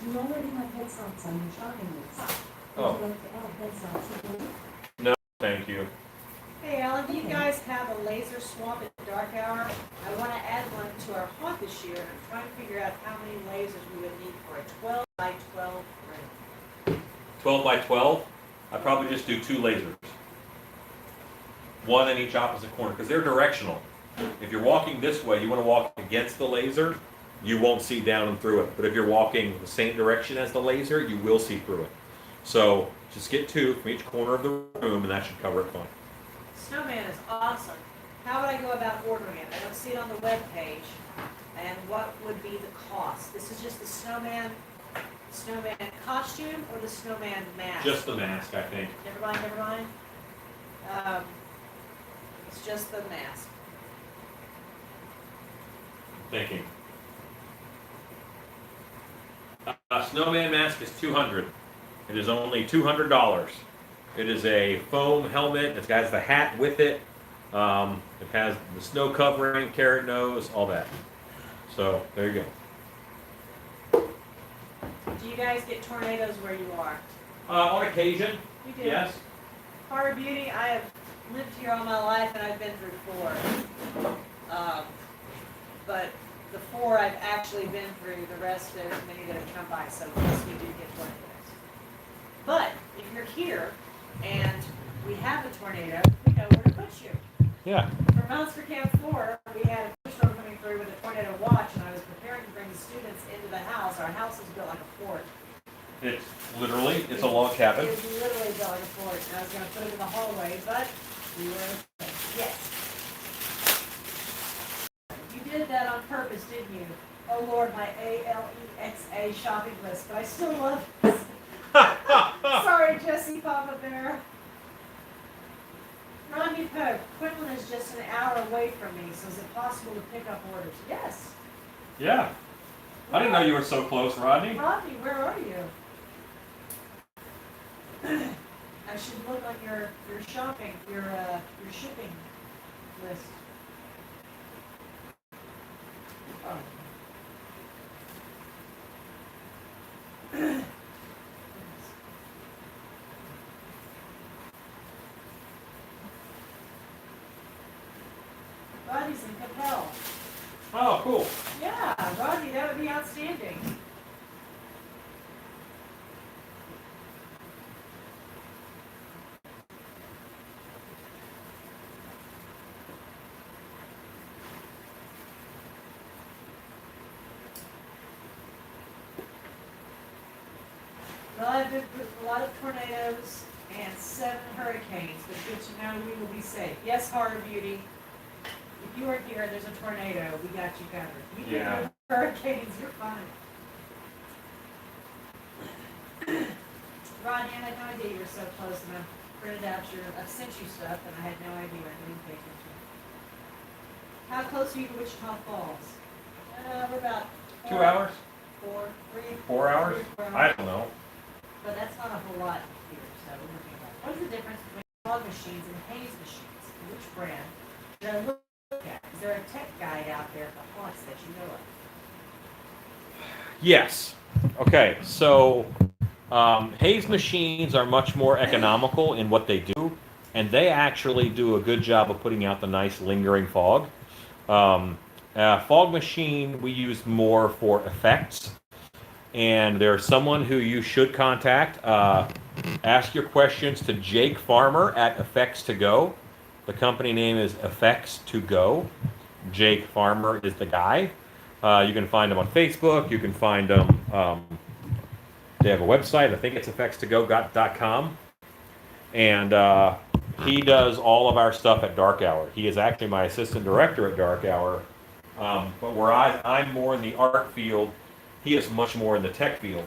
You already have head socks on your shopping list. Oh. Would you like to add head socks again? Thank you. Hey, Alan, do you Okay. guys have a laser swap at dark hour. I wanna add one to our haunt this year, and I'm trying to figure out how many lasers we would need for a 12 by 12 room. 12 by 12, I'd probably just do 2 lasers. One in each opposite corner, because they're directional. If you're walking this way, you want to walk against the laser, you won't see down and through it. But if you're walking the same direction as the laser, you will see through it. So just get 2 from each corner of the room, and that should cover it fine. Snowman is awesome. How would I go about ordering it? I don't see it on the web page. And what would be the cost? This is just the snowman costume or the snowman mask? Just the mask, I think. Never mind, never mind. It's just the mask. Thinking. Snowman mask is $200. It is only $200. It is a foam helmet. It has the hat with it. It has the snow covering, carrot nose, all that. So there you go. Do you guys get tornadoes where you are? On occasion, You do. yes. Horror Beauty, I have lived here all my life and I've been through 4. But the 4 I've actually been through, the rest there's many that have come by, so yes, we do get tornadoes. But if you're here and we have a tornado, we know where to put you. Yeah. For Monster Camp 4, we had a storm coming through with a tornado watch, and I was preparing to bring the students into the house. Our house is built like a fort. It's literally, it's a log cabin. It was literally built like a fort, and I was going to put it in the hallway, but we were okay. Yes. You did that on purpose, didn't you? Oh Lord, my ALEXA shopping list, but I still love this. Sorry, Jesse Papa Bear. Rodney Pope, Quinlan is just an hour away from me, so is it possible to pick up orders? Yes. Yeah. I didn't know you were so close, Rodney. Rodney, where are you? I should look on your shopping, your shipping list. Oh. Rodney's in Capel. Oh, cool. Yeah, Rodney, that would be outstanding. A lot of tornadoes and 7 hurricanes, but good to know we will be safe. Yes, Horror Beauty. If you are here and there's a tornado, we got you covered. You get Yeah. the hurricanes, you're fine. Rodney, I had no idea you were so close, and I've sent you stuff, and I had no idea. I didn't pay attention. How close are you to Wichita Falls? We're about 2 hours? 4 hours? 3 or 4 hours. I don't know. But that's not a whole lot here, so we're looking at. What is the difference between fog machines and haze machines? Which brand should I look at? Is there a tech guide out there for haunts that you know of? Yes. Okay, so haze machines are much more economical in what they do, and they actually do a good job of putting out the nice lingering fog. Fog machine we use more for effects, and there's someone who you should contact. Ask your questions to Jake Farmer at Effects to Go. The company name is Effects to Go. Jake Farmer is the guy. You can find them on Facebook. You can find them. They have a website. I think it's effects2go.com. And he does all of our stuff at Dark Hour. He is actually my assistant director at Dark Hour. But where I'm more in the art field, he is much more in the tech field.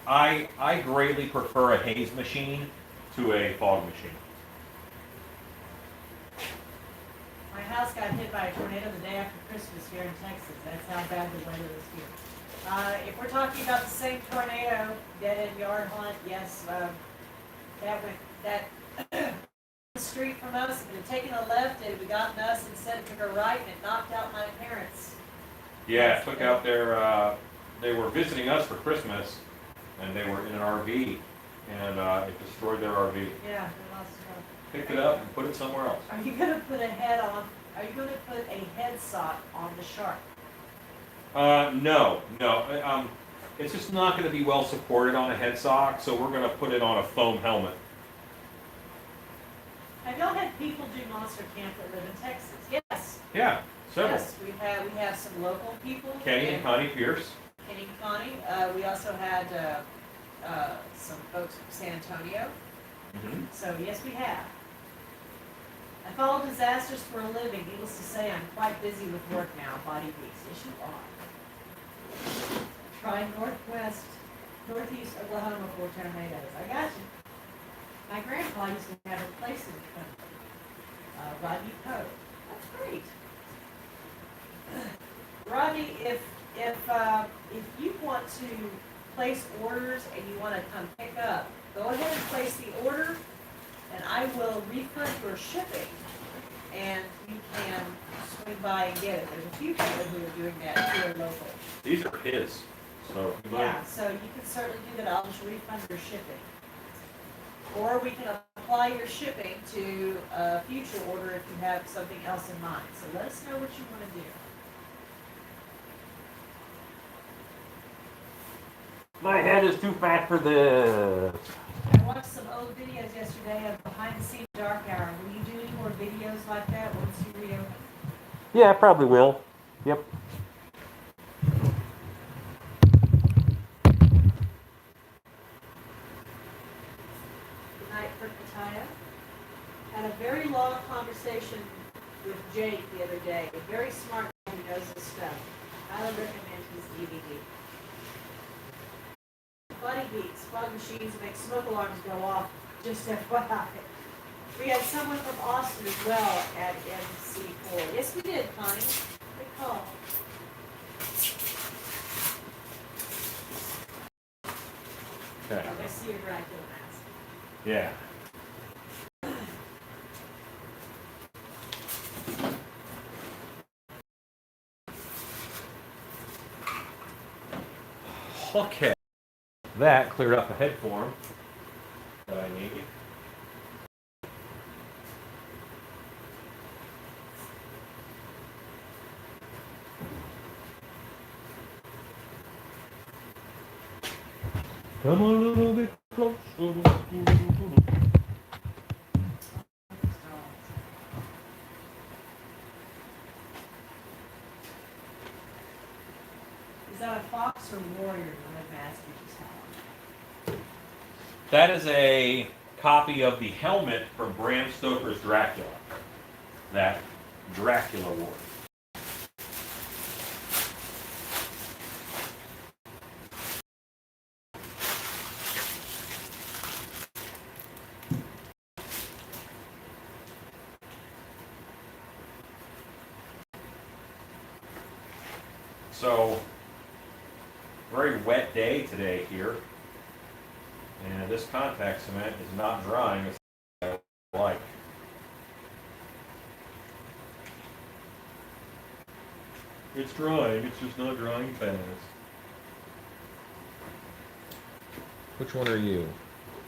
I greatly prefer a haze machine to a fog machine. My house got hit by a tornado the day after Christmas here in Texas. That's how bad the weather is here. If we're talking about the same tornado, dead end yard haunt, yes, that street from us, if it had taken a left, it would have gotten us, instead it took a right, and it knocked out my parents. Yeah, it took out their, they were visiting us for Christmas, and they were in an RV, and it destroyed their RV. Yeah, they lost snow. Picked it up and put it somewhere else. Are you gonna put a head on, are you gonna put a head sock on the shark? No. It's just not going to be well supported on a head sock, so we're going to put it on a foam helmet. Have y'all had people do monster camp that live in Texas? Yes. Yeah, several. Yes, we have some local people. Kenny and Connie Pierce. Kenny and Connie. We also had some folks from San Antonio. Mm-hmm. So yes, we have. I follow disasters for a living. Needless to say, I'm quite busy with work now. Body beats. Yes, you are. Try northeast Oklahoma for tornadoes. I got you. My grandpa used to have a place in the country. Rodney Poe. That's great. Rodney, if you want to place orders and you want to come pick up, go ahead and place the order, and I will refund your shipping, and you can swing by and get it. There's a few people who are doing that here local. These are his, so you might. Yeah, so you can certainly do that. I'll just refund your shipping. Or we can apply your shipping to a future order if you have something else in mind. So let us know what you want to do. My head is too fat for this. I watched some old videos yesterday of behind the scenes dark hour. Will you do any more videos like that once you reopen? Yeah, I probably will. Yep. Good night, Perkataya. Had a very long conversation with Jake the other day. A very smart guy who knows his stuff. Highly recommend his DVD. Buddy Beats, fog machines make smoke alarms go off. Just FYI. We had someone from Austin as well at MC4. Yes, we did, Connie. Good call. Okay. I see your Dracula mask. Yeah. Okay. That cleared up a head form that I need. Come a little bit closer. Is that a fox or warrior red mask you just had? That is a copy of the helmet from Bram Stoker's Dracula. That Dracula wore. So, very wet day today here, and this contact cement is not drying as I like. It's drying, it's just not drying fast. Which one are you?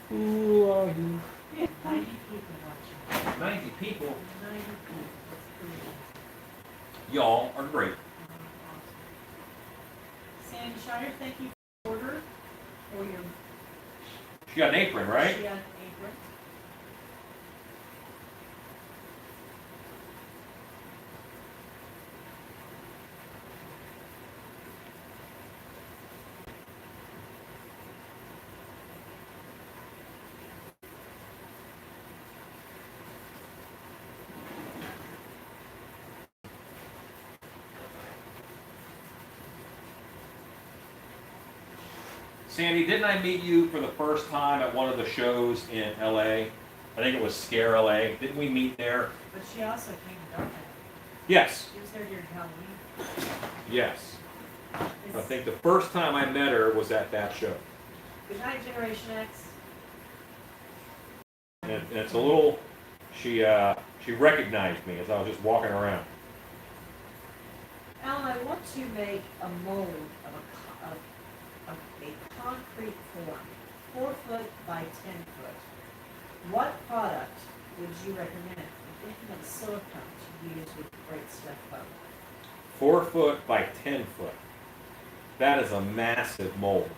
Who are you? Yeah, 90 people watching. 90 people. 90 people. That's pretty awesome. Y'all are great. Sandy Shiner, thank you for your order for your She got an apron, right? She got an apron. Sandy, didn't I meet you for the first time at one of the shows in LA? I think it was Scare LA. Didn't we meet there? But she also came to Dark Hour. Yes. She was there during Halloween. Yes. I It's think the first time I met her was at that show. Good night, Generation X. And it's a little, she recognized me as I was just walking around. Alan, I want to make a mold of a concrete form. 4 foot by 10 foot. What product would you recommend? I'm thinking of silicone to use with great stuff foam. 4 foot by 10 foot. That is a massive mold.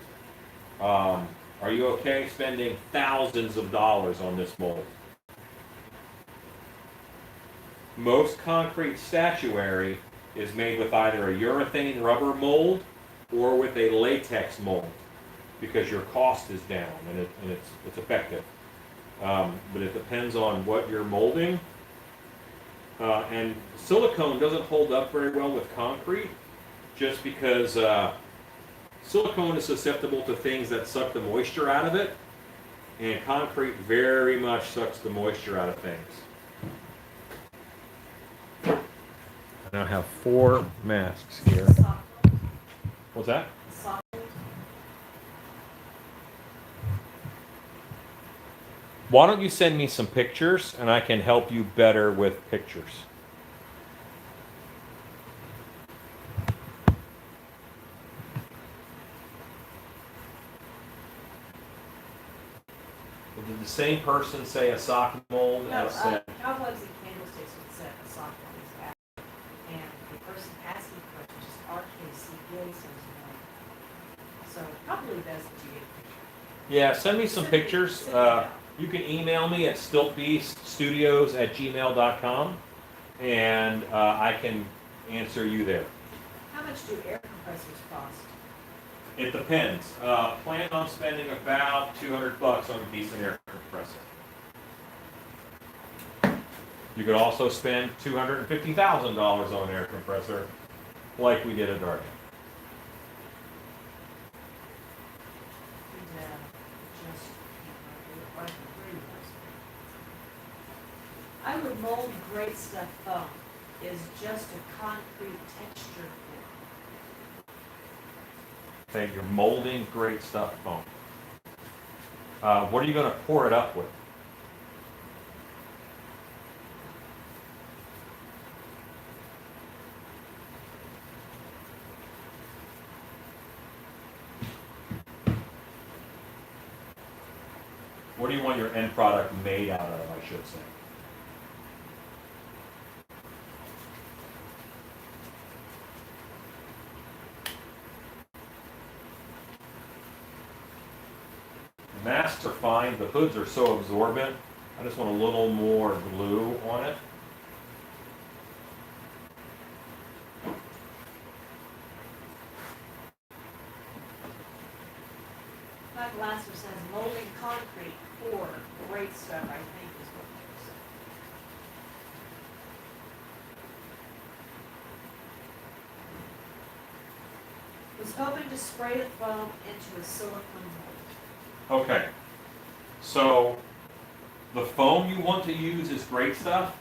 Are you okay spending thousands of dollars on this mold? Most concrete statuary is made with either a urethane rubber mold or with a latex mold because your cost is down and it's effective. But it depends on what you're molding. And silicone doesn't hold up very well with concrete just because silicone is susceptible to things that suck the moisture out of it, and concrete very much sucks the moisture out of things. I now have 4 masks here. Soft, What's that? soft. Why don't you send me some pictures and I can help you better with pictures? Well, did the same person say a sock mold No, and a set? cobwebs and candlesticks would set a soft on his back. And the person asking the question, just RKCPA says no. So probably best that you get a picture. Yeah, send me some pictures. Send it out. You can email me at stiltbeaststudios@gmail.com and I can answer you there. How much do air compressors cost? It depends. Plan on spending about $200 on a decent air compressor. You could also spend $250,000 on an air compressor, like we did at Dargan. And, just, right in I would mold great stuff foam is just a concrete texture form. Okay, you're molding great stuff foam. What are you going to pour it up with? What do you want your end product made out of, I should say? The masks are fine. The hoods are so absorbent. I just want a little more glue on it. That Glasser says molding concrete for great stuff, I think is what they said. Was hoping to spray the foam into a silicone mold. Okay. So the foam you want to use is great stuff.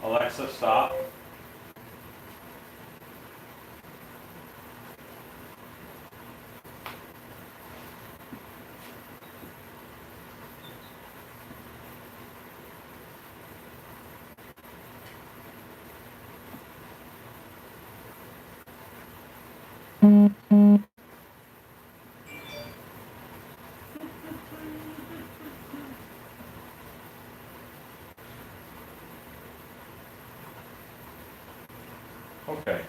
Alexa, stop. Okay.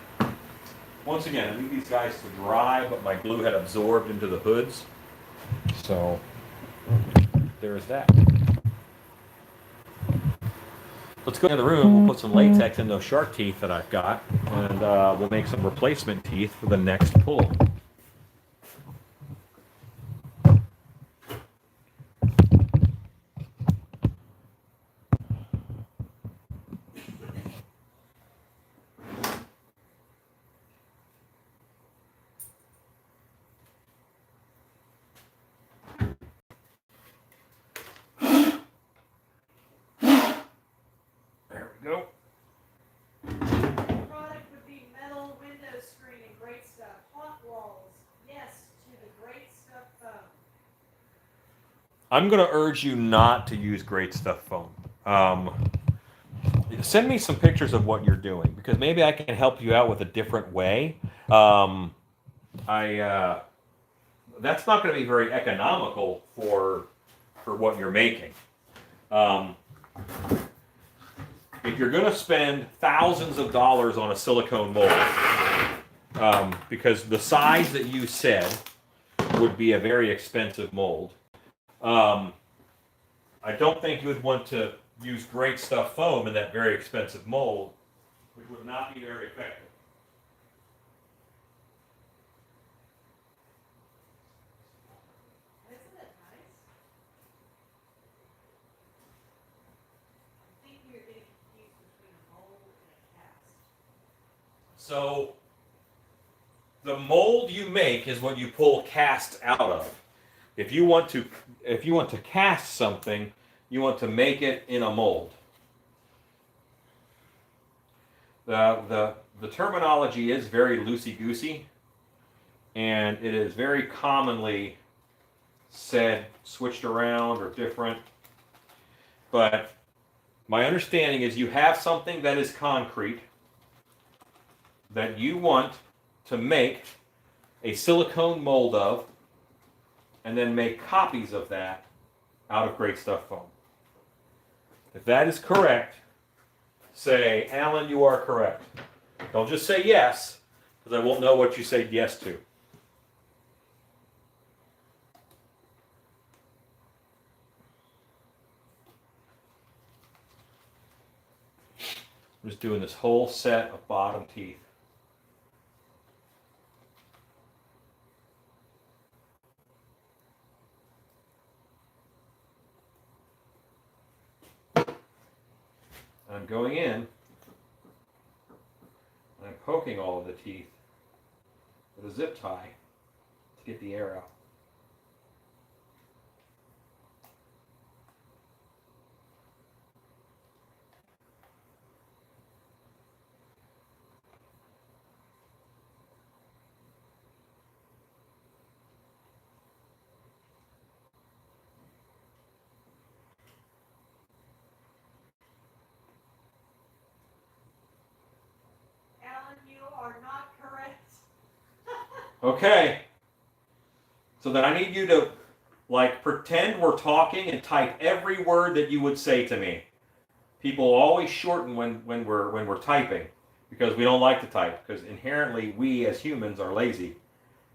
Once again, I need these guys to dry, but my glue had absorbed into the hoods. So there's that. Let's go in the room. We'll put some latex in those shark teeth that I've got, and we'll make some replacement teeth for the next pull. There we go. Product would be metal window screen and great stuff. Hot walls, yes to the great stuff foam. I'm going to urge you not to use great stuff foam. Send me some pictures of what you're doing because maybe I can help you out with a different way. The that's not going to be very economical for what you're making. If you're going to spend thousands of dollars on a silicone mold, because the size that you said would be a very expensive mold, I don't think you would want to use great stuff foam in that very expensive mold, which would not be very effective. Isn't it nice? I think you're getting confused between a mold and a cast. So the mold you make is what you pull cast out of. If you want to cast something, you want to make it in a mold. The terminology is very loosey-goosey, and it is very commonly said, switched around or different. But my understanding is you have something that is concrete that you want to make a silicone mold of, and then make copies of that out of great stuff foam. If that is correct, say, Alan, you are correct. Don't just say yes, because I won't know what you said yes to. I'm just doing this whole set of bottom teeth. I'm going in, and I'm poking all of the teeth with a zip tie to get the air out. Alan, you are not correct. Okay. So then I need you to pretend we're talking and type every word that you would say to me. People always shorten when we're typing because we don't like to type, because inherently we as humans are lazy.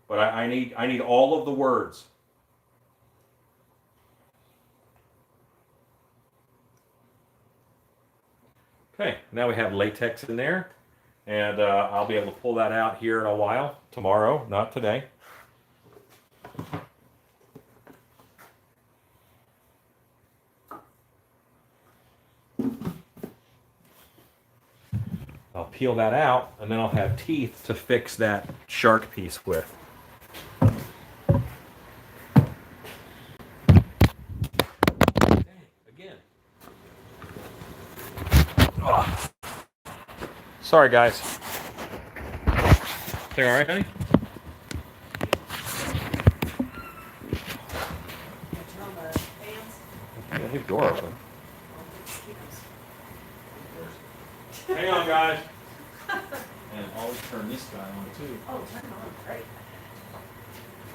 But I need all of the words. Okay, now we have latex in there, and I'll be able to pull that out here in a while, tomorrow, not today. I'll peel that out, and then I'll have teeth to fix that shark piece with. Again. Oh. Sorry, guys. Everything all right, honey? Turn on the fans. Yeah, leave the door open. Hang on, guys. And always turn this guy on too. Oh, turn it on, great.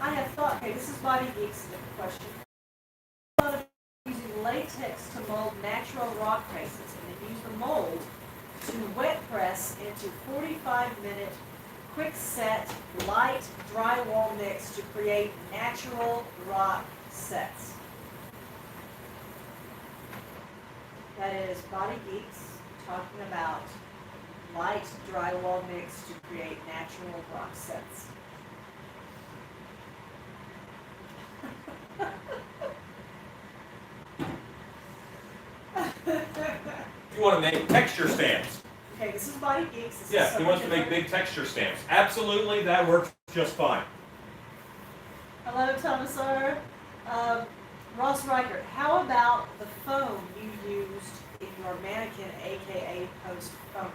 I have thought, okay, this is Body Geeks question. I thought of using latex to mold natural rock faces, and then use the mold to wet press into 45-minute quick set light drywall mix to create natural rock sets. That is Body Geeks talking about light drywall mix to create natural rock sets. You want to make texture stamps. Okay, this is Body Geeks. This Yeah, is he wants to something make big texture stamps. Absolutely, that works just fine. Hello, Thomas R. Ross Reichert, how about the foam you used in your mannequin, aka post foam?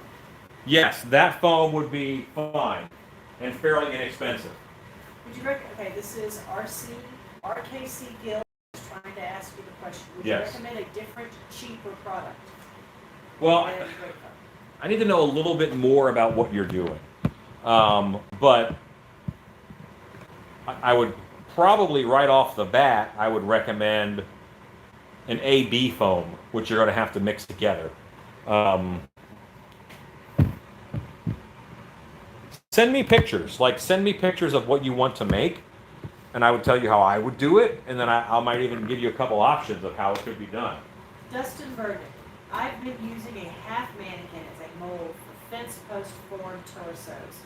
Yes, that foam would be fine and fairly inexpensive. Would you recommend? Okay, this is RKC Gill is trying to ask you the question. Would Yes. you recommend a different, cheaper product? Well, than great foam? I need to know a little bit more about what you're doing. But I would probably right off the bat, I would recommend an AB foam, which you're going to have to mix together. Send me pictures. Like, send me pictures of what you want to make, and I would tell you how I would do it, and then I might even give you a couple options of how it could be done. Dustin Vernon, I've been using a half mannequin as a mold for fence post form torsos.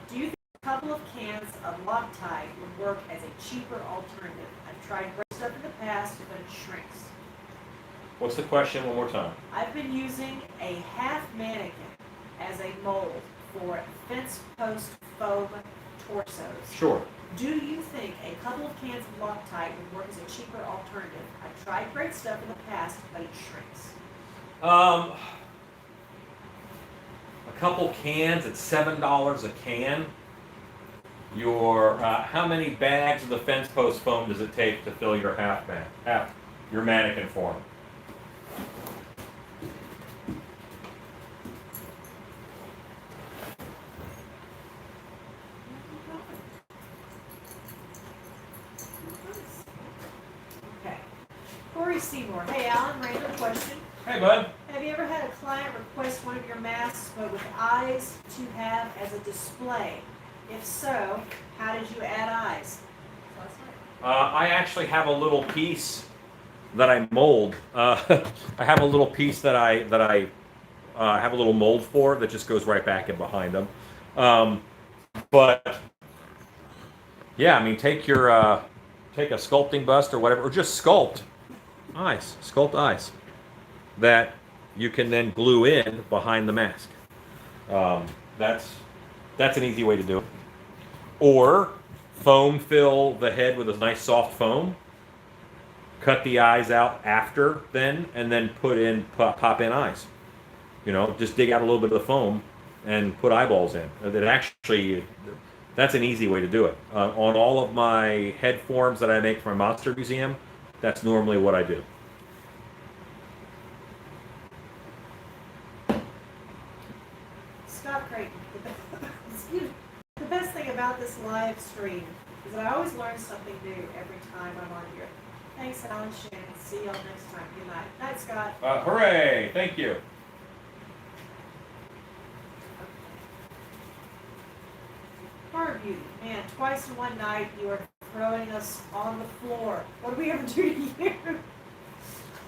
Do you think a couple of cans of Loctite would work as a cheaper alternative? I've tried great stuff in the past, but it shrinks. What's the question one more time? I've been using a half mannequin as a mold for fence post foam torsos. Sure. Do you think a couple of cans of Loctite would work as a cheaper alternative? I've tried great stuff in the past, but it shrinks. A couple cans at $7 a can. How many bags of the fence post foam does it take to fill your your mannequin form? Okay. Corey Seymour. Hey, Alan, random question. Hey, bud. Have you ever had a client request one of your masks but with eyes to have as a display? If so, how did you add eyes? I actually have a little piece that I mold. I have a little piece that I have a little mold for that just goes right back in behind them. But yeah, I mean, take a sculpting bust or whatever, or just sculpt eyes that you can then glue in behind the mask. That's an easy way to do it. Or foam fill the head with a nice soft foam. Cut the eyes out after then, and then pop in eyes. You know, just dig out a little bit of the foam and put eyeballs in. That's an easy way to do it. On all of my head forms that I make for my monster museum, that's normally what I do. Scott Creighton. The best thing about this live stream is that I always learn something new every time I'm on here. Thanks, Alan Shannon. See y'all next time. Good night. Night, Scott. Hooray! Thank you. Farm Beauty. Man, twice in one night you are throwing us on the floor. What do we ever do to you?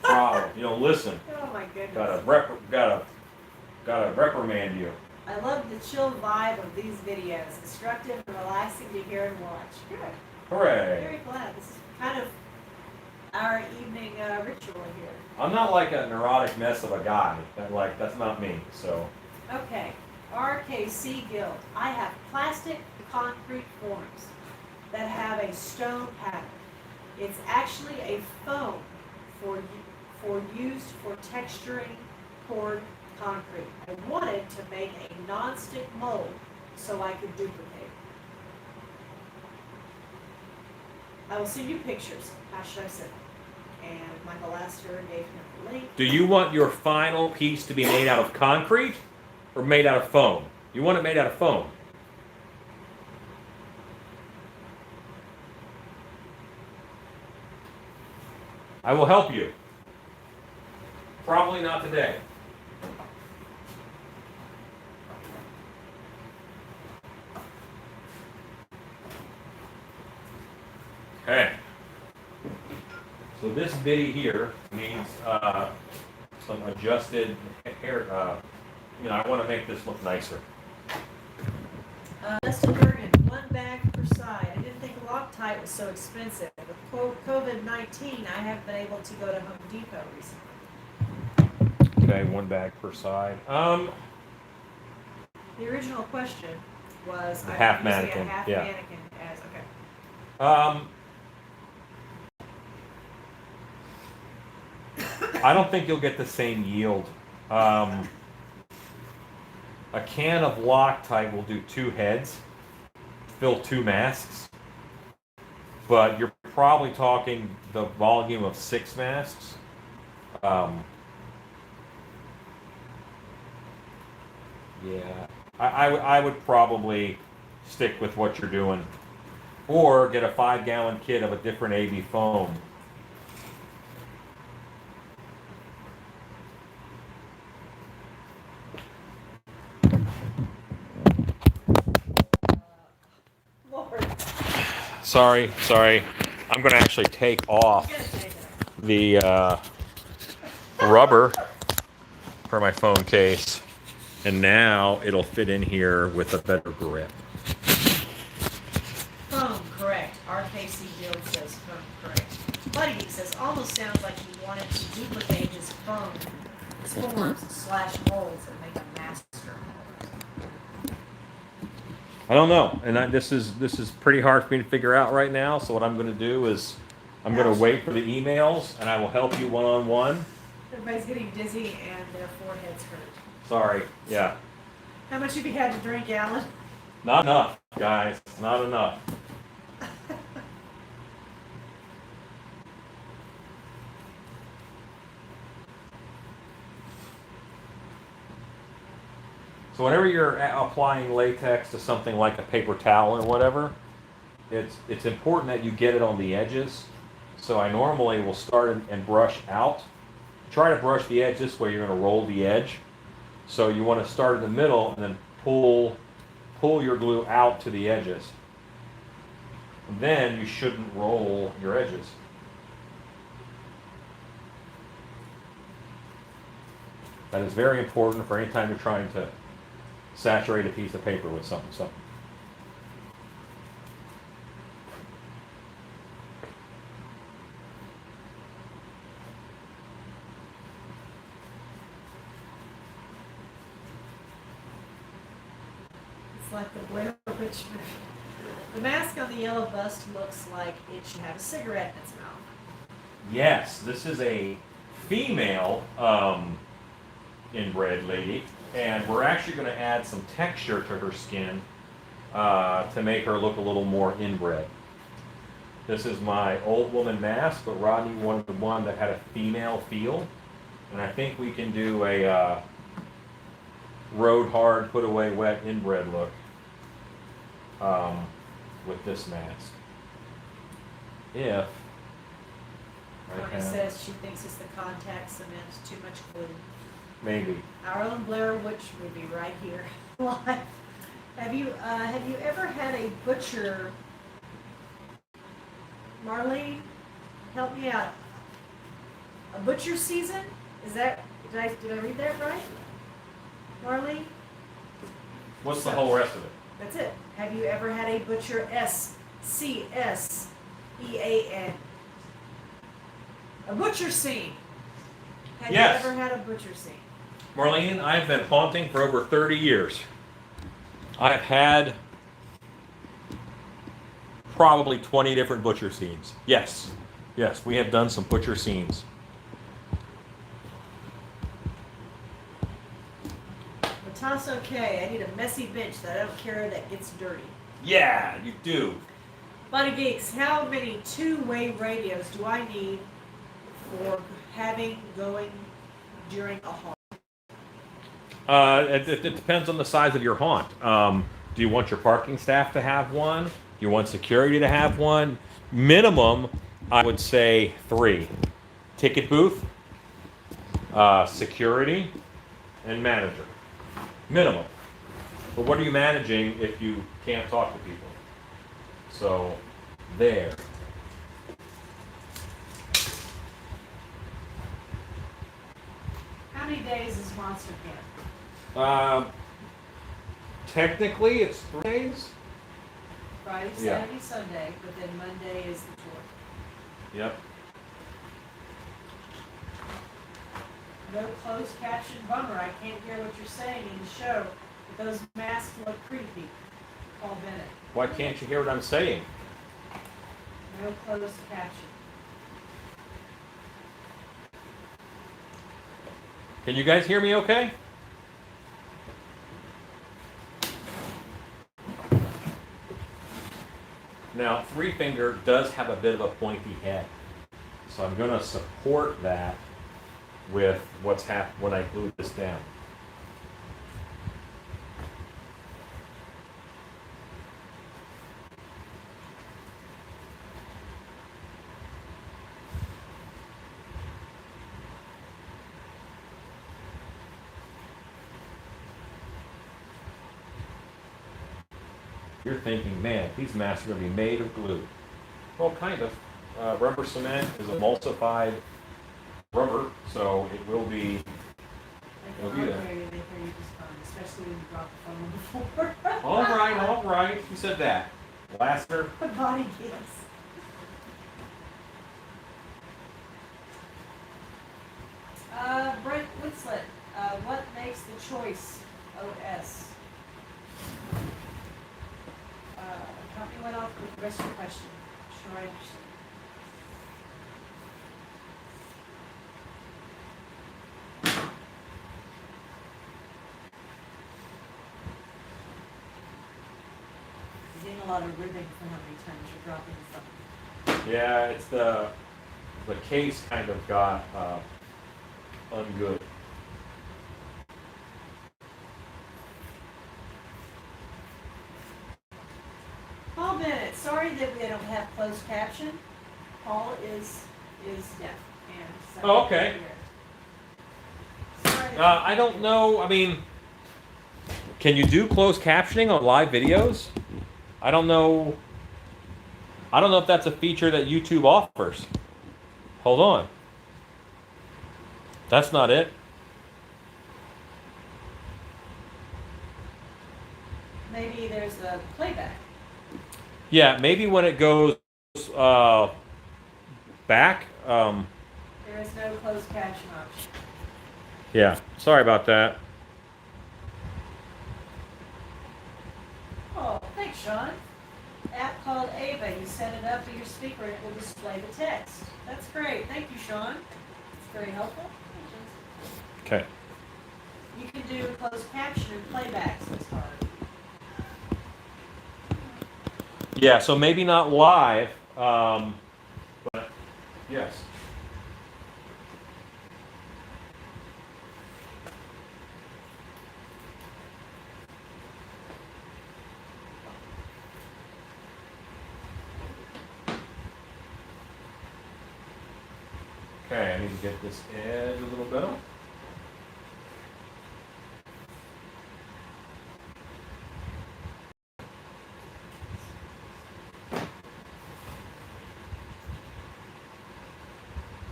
Wow, you know, listen. Oh my goodness. Gotta reprimand you. I love the chill vibe of these videos. Instructive and relaxing to hear and watch. Good. Hooray! Very glad. This is kind of our evening ritual here. I'm not like a neurotic mess of a guy. That's not me. So. Okay. RKC Guild. I have plastic concrete forms that have a stone pattern. It's actually a foam for used for texturing poured concrete. I wanted to make a non-stick mold so I could duplicate. I will send you pictures. How should I send them? And Michael Astor gave him the link. Do you want your final piece to be made out of concrete or made out of foam? You want it made out of foam. I will help you. Probably not today. Okay. So this bitty here needs some adjusted hair. I want to make this look nicer. Dustin Bergen, 1 bag per side. I didn't think Loctite was so expensive. With COVID-19, I haven't been able to go to Home Depot recently. Okay, 1 bag per side. The original question was The I'm half using mannequin, a half yeah. mannequin as okay. I don't think you'll get the same yield. A can of Loctite will do 2 heads, fill 2 masks, but you're probably talking the volume of 6 masks. Yeah, I would probably stick with what you're doing. Or get a 5-gallon kit of a different AB foam. Lord, Sorry. I'm going to actually take off I'm gonna take it. the rubber for my phone case, and now it'll fit in here with a better grip. Phone, correct. RKC Guild says phone, correct. Buddy Geek says, almost sounds like he wanted to duplicate his phone, his forms / molds and make a master. I don't know, and this is pretty hard for me to figure out right now. So what I'm going to do is I'm going to wait for the emails, and I will help you one-on-one. Everybody's getting dizzy and their foreheads hurt. Sorry, yeah, How much have you had to drink, Alan? not enough, guys, not enough. So whenever you're applying latex to something like a paper towel or whatever, it's important that you get it on the edges. So I normally will start and brush out. Try to brush the edge this way, you're going to roll the edge. So you want to start in the middle and then pull your glue out to the edges. And then you shouldn't roll your edges. That is very important for any time you're trying to saturate a piece of paper with something. It's like the Blair Witch movie. The mask on the yellow bust looks like it should have a cigarette in its mouth. Yes, this is a female inbred lady, and we're actually going to add some texture to her skin to make her look a little more inbred. This is my old woman mask, but Rodney wanted the one that had a female feel, and I think we can do a rode hard, put away wet inbred look with this mask. If Connie says she thinks it's the contact cement, too much glue. maybe. Our own Blair Witch movie right here. Live. Have you ever had a butcher, Marlene? Help me out. A butcher season? Is that did I read that right? Marlene? What's the whole rest of it? That's it. Have you ever had a butcher SCSEAN? A butcher scene. Have Yes. you ever had a butcher scene? Marlene, I've been haunting for over 30 years. I've had probably 20 different butcher scenes. Yes, we have done some butcher scenes. But toss okay. I need a messy bench that I don't care that gets dirty. Yeah, you do. Buddy Geeks, how many two-way radios do I need for having going during a haunt? It depends on the size of your haunt. Do you want your parking staff to have one? Do you want security to have one? Minimum, I would say 3. Ticket booth, security, and manager. Minimum. But what are you managing if you can't talk to people? So, there. How many days is Monster Camp? Technically, it's 3 days. Friday, Yeah. Saturday, Sunday, but then Monday is the tour. Yep. No closed caption, bummer. I can't hear what you're saying in the show, but those masks look creepy. Paul Bennett. Why can't you hear what I'm saying? No closed caption. Can you guys hear me okay? Now, Three Finger does have a bit of a pointy head. So I'm going to support that with what's happened when I glue this down. you're thinking, man, these masks are going to be made of glue. Well, kind of. Rubber cement is emulsified rubber, so it will be. Like It'll the be there. library, they hear you just fine, especially when you drop the phone on the floor. All right. Who said that? Lassiter? Body gifts. Brent Winslet, what makes the choice OS? Company went off with the rest of your question. Sure, I understand. You're getting a lot of ribbing for how many times you're dropping the phone. Yeah, it's the case kind of got ungood. Paul Bennett, sorry that we don't have closed caption. Paul is deaf and. Oh, okay. Sorry. I don't know. I mean, can you do closed captioning on live videos? I don't know. I don't know if that's a feature that YouTube offers. Hold on. That's not it. Maybe there's a playback. Yeah, maybe when it goes back. There is no closed caption option. Yeah, sorry about that. Oh, thanks, Sean. App called Ava. You set it up for your speaker and it will display the text. That's great. Thank you, Sean. It's very helpful. Okay. You can do closed caption and playback, so it's hard. Yeah, so maybe not live, but yes. Okay, I need to get this edge a little better.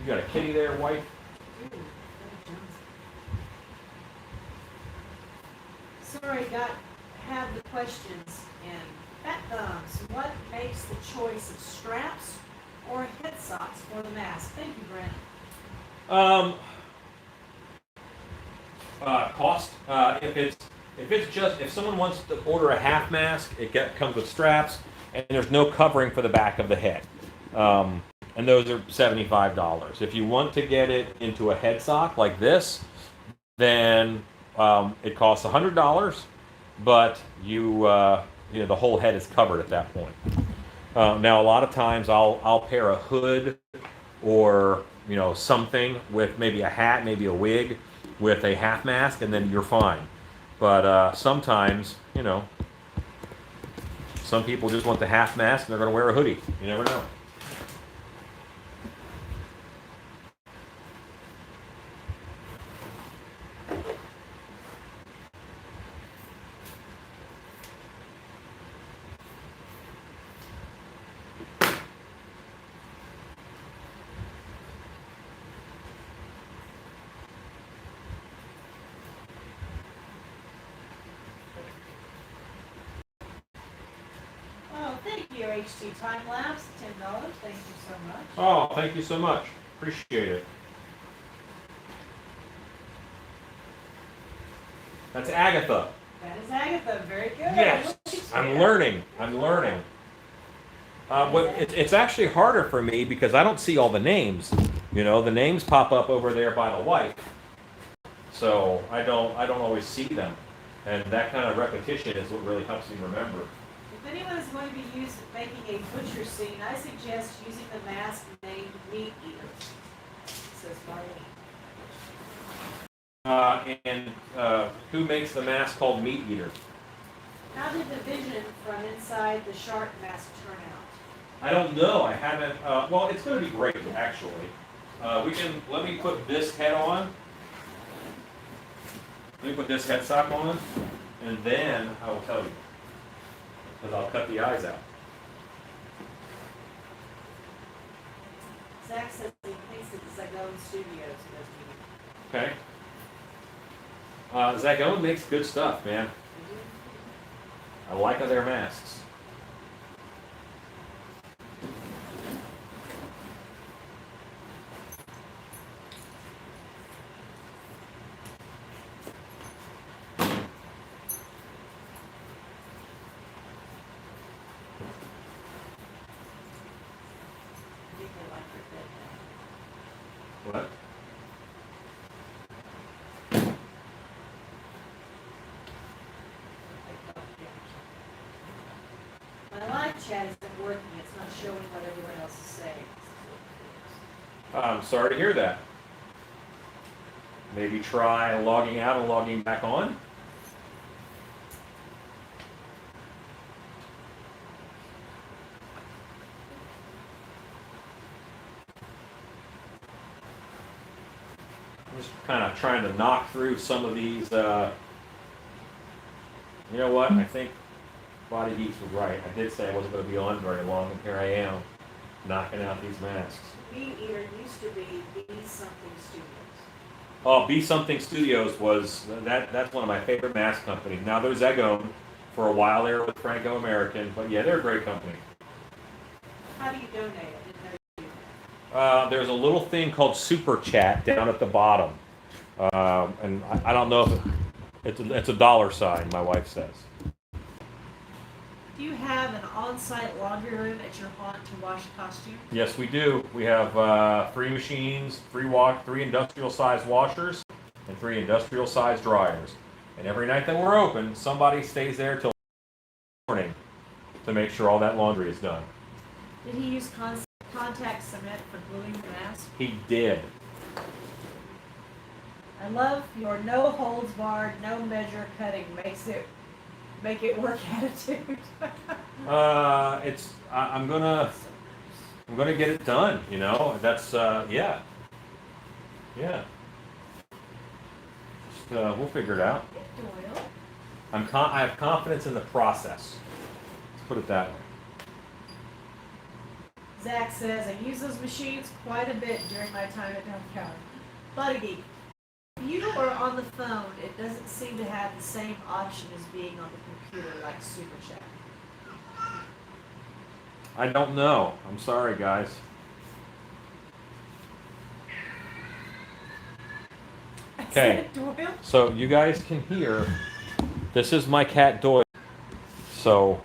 You got a kitty there, wife? Sorry, have the questions in. Fat thumbs, what makes the choice of straps or head socks for the mask? Thank you, Brent. Cost. If someone wants to order a half mask, comes with straps, and there's no covering for the back of the head. And those are $75. If you want to get it into a head sock like this, then it costs $100, but the whole head is covered at that point. Now, a lot of times I'll pair a hood or something with maybe a hat, maybe a wig, with a half mask, and then you're fine. But sometimes, some people just want the half mask and they're going to wear a hoodie. You never know. Oh, thank you, HT Time Lapse, $10. Thank you so much. Oh, thank you so much. Appreciate it. That's Agatha. That is Agatha. Very good. Yes, I'm learning. It's actually harder for me because I don't see all the names. The names pop up over there by the wife, so I don't always see them, and that kind of repetition is what really helps me remember. If anyone is going to be making a butcher scene, I suggest using the mask named Meat Eater. Says Marlene. Who makes the mask called Meat Eater? How did the vision from inside the shark mask turn out? I don't know. I haven't. Well, it's going to be great, actually. Let me put this head on. Let me put this head sock on, and then I will tell you. because I'll cut the eyes out. Zach says he thinks it's Zagone Studios in those meetings. Okay. Zagone makes good stuff, man. I like their masks. I think they like your fit now. What? My live chat isn't working, it's not showing what everyone else is saying. I'm sorry to hear that. Maybe try logging out and logging back on. I'm just kind of trying to knock through some of these. You know what? I think Body Geeks was right. I did say I wasn't going to be on very long, and here I am, knocking out these masks. We either used to be Something Studios. Oh, Be Something Studios was that's one of my favorite mask companies. Now there's Zagone. For a while there with Franco American, but yeah, they're a great company. How do you donate? I didn't know you did that. There's a little thing called Super Chat down at the bottom, and I don't know if it's a dollar sign. My wife says. Do you have an on-site laundry room at your haunt to wash costumes? Yes, we do. We have 3 machines, 3 industrial-sized washers, and 3 industrial-sized dryers. And every night that we're open, somebody stays there till morning to make sure all that laundry is done. Did he use contact cement for gluing the mask? He did. I love your no holds barred, no measure cutting make it work attitude. I'm gonna get it done. You know, that's yeah. Just, we'll figure it out. Doyle. I have confidence in the process. Let's put it that way. Zach says, I use those machines quite a bit during my time at downtown. Buddy, if you are on the phone, it doesn't seem to have the same option as being on the computer like Super Chat. I don't know. I'm sorry, guys. Okay. Doyle? So you guys can hear. This is my cat Doyle. So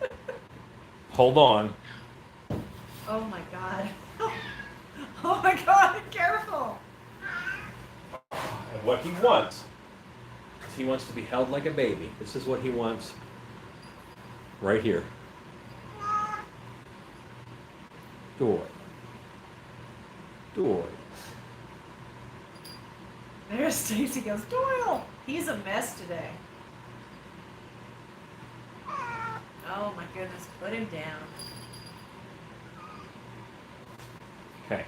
hold on. Oh my god. Oh my god, careful! And what he wants is he wants to be held like a baby. This is what he wants right here. Doyle. Doyle. There's Stacy goes, Doyle! He's a mess today. Oh my goodness, put him down. Okay.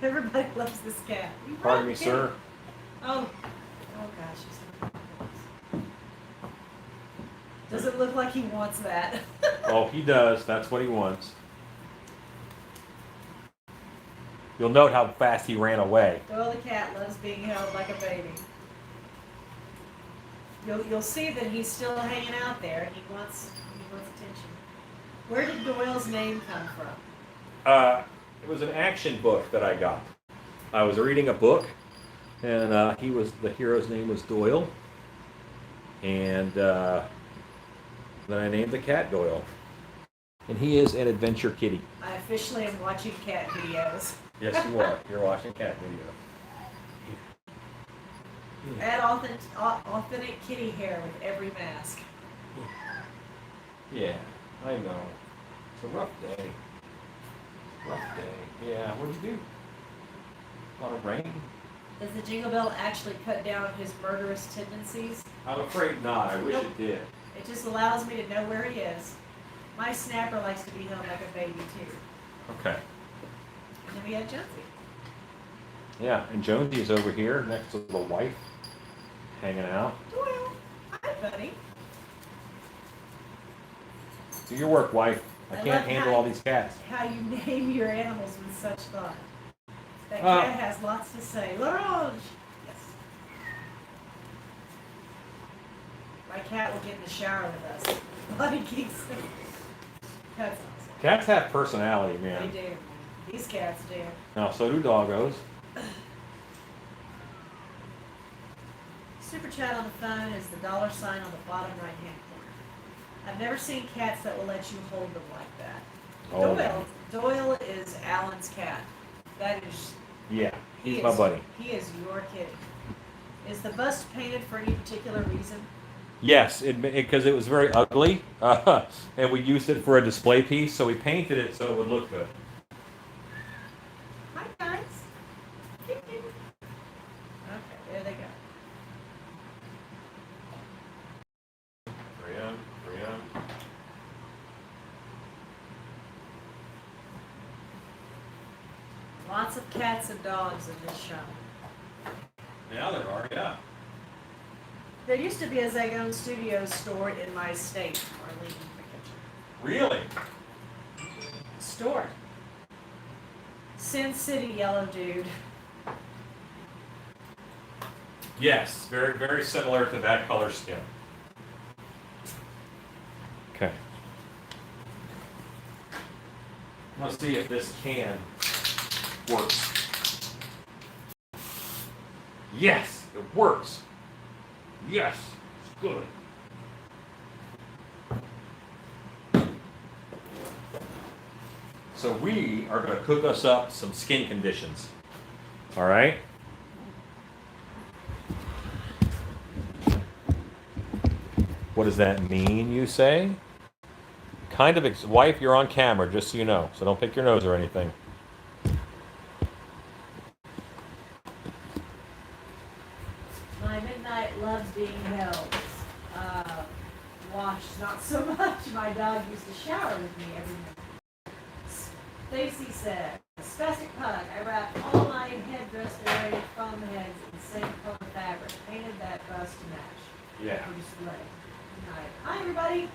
Everybody loves this cat. You Pardon love me, kitty. sir. Oh gosh, he's not. Doesn't look like he wants that. Oh, he does. That's what he wants. You'll note how fast he ran away. Doyle the cat loves being held like a baby. You'll see that he's still hanging out there and he wants attention. Where did Doyle's name come from? It was an action book that I got. I was reading a book, and the hero's name was Doyle, and then I named the cat Doyle, and he is an adventure kitty. I officially am watching cat videos. Yes, you are. You're watching cat video. Add authentic kitty hair with every mask. Yeah, I know. It's a rough day. Rough day. Yeah, what'd you do? A lot of rain? Does the jingle bell actually cut down his murderous tendencies? I'm afraid not. I wish Nope. it did. It just allows me to know where he is. My snapper likes to be held like a baby too. Okay. And then we had Jonesy. Yeah, and Jonesy is over here next to the wife, hanging out. Doyle, hi buddy. Do your work, wife. I I can't love handle how- all these cats. How you name your animals with such thought. That Uh, cat has lots to say. L'orange! Yes. My cat will get in the shower with us. Buddy keeps them. That's awesome. Cats have personality, They man. do. These cats do. Now, so do doggos. Super chat on the phone is the $ sign on the bottom right hand corner. I've never seen cats that will let you hold them like that. Oh, Doyle is Alan's cat. That is. yeah. He He's my is- buddy. He is your kitty. Is the bust painted for any particular reason? Yes, because it was very ugly, and we used it for a display piece, so we painted it so it would look good. Hi guys. Okay, there they go. Bria. Lots of cats and dogs in this show. Now there are, yeah. There used to be a Zagone Studios store in my state, Arlene, Really? store. Sin City Yellow Dude. Yes, very, very similar to that color scheme. Okay. Let's see if this can works. Yes, it works. Yes, it's good. So we are going to cook us up some skin conditions. All right? What does that mean, you say? Kind of, wife, you're on camera, just so you know. So don't pick your nose or anything. My midnight loves being held. Washed, not so much. My dog used to shower with me every night. Stacy said, spastic pug. I wrapped all my headdress area foam heads in the same color fabric. Painted that bust to match. Yeah. For display. Good night. Hi, everybody.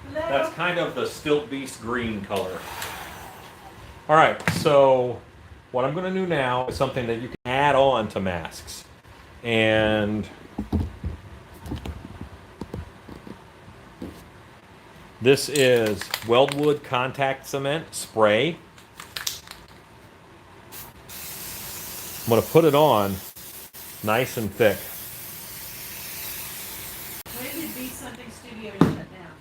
Hello. That's kind of the Stilt Beast green color. All right, so what I'm going to do now is something that you can add on to masks. And this is Weldwood Contact Cement Spray. I'm going to put it on nice and thick. When did Be Something Studios shut down?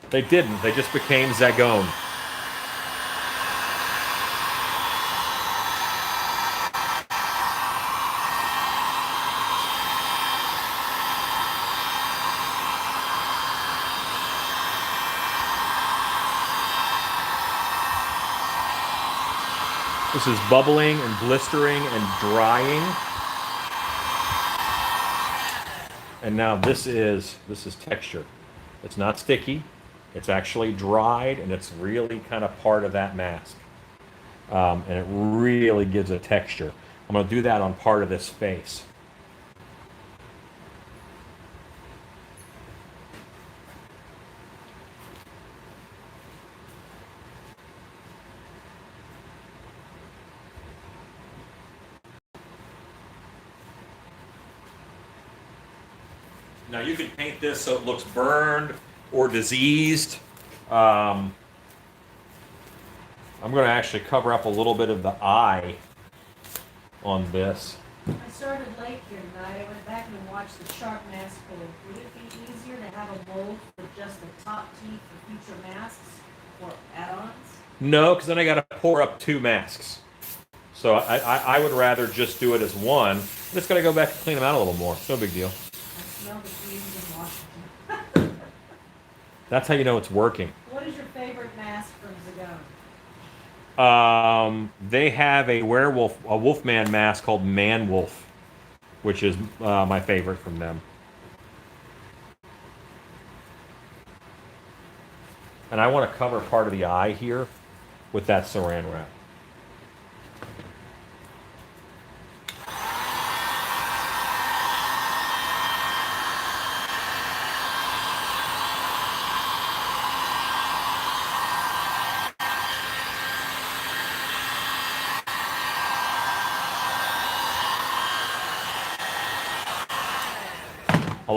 They didn't. They just became Zagone. This is bubbling and blistering and drying. And now this is texture. It's not sticky. It's actually dried, and it's really kind of part of that mask. And it really gives a texture. I'm going to do that on part of this face. Now you can paint this so it looks burned or diseased. I'm going to actually cover up a little bit of the eye on this. I started late here tonight. I went back and watched the shark mask pull. Would it be easier to have a mold for just the top teeth for future masks or add-ons? No, because then I got to pour up 2 masks. So I would rather just do it as one. I'm just going to go back and clean them out a little more. It's no big deal. I smell the fumes in Washington. That's how you know it's working. What is your favorite mask from Zagone? They have a wolfman mask called Man Wolf, which is my favorite from them. And I want to cover part of the eye here with that saran wrap.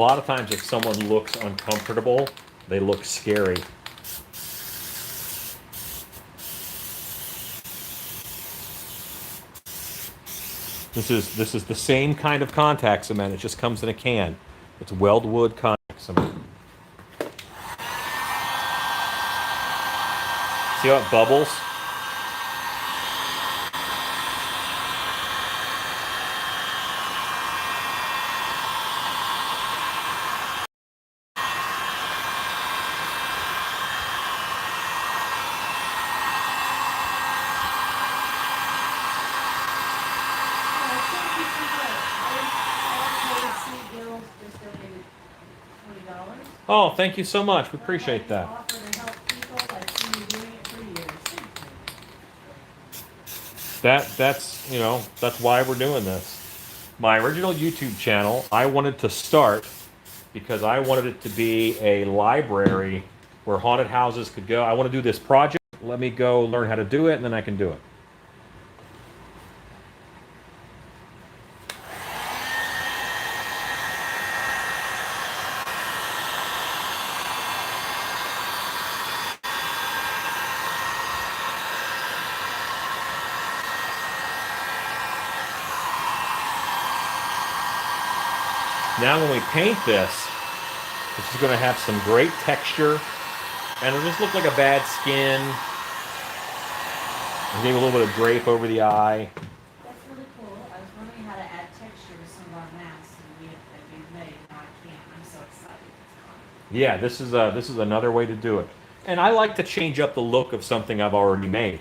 lot of times if someone looks uncomfortable, they look scary. This is the same kind of contact cement. It just comes in a can. It's Weldwood contact cement. See how it bubbles? Oh, thank you so much. We appreciate that. That's, you know, that's why we're doing this. My original YouTube channel, I wanted to start because I wanted it to be a library where haunted houses could go. I want to do this project. Let me go learn how to do it, and then I can do it. Now when we paint this is going to have some great texture, and it'll just look like a bad skin. I gave a little bit of drape over the eye. That's really cool. I was wondering how to add texture to some of our masks that we've made. Now I can't. I'm so excited. Yeah, this is another way to do it. And I like to change up the look of something I've already made.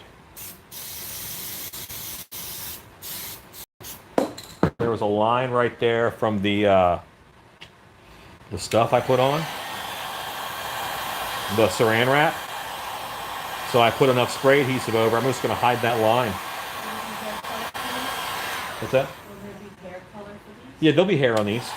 There was a line right there from the stuff I put on, the saran wrap. So I put enough spray adhesive over. I'm just going to hide that line. What's that? Will there be hair color for these? Yeah, there'll be hair on these.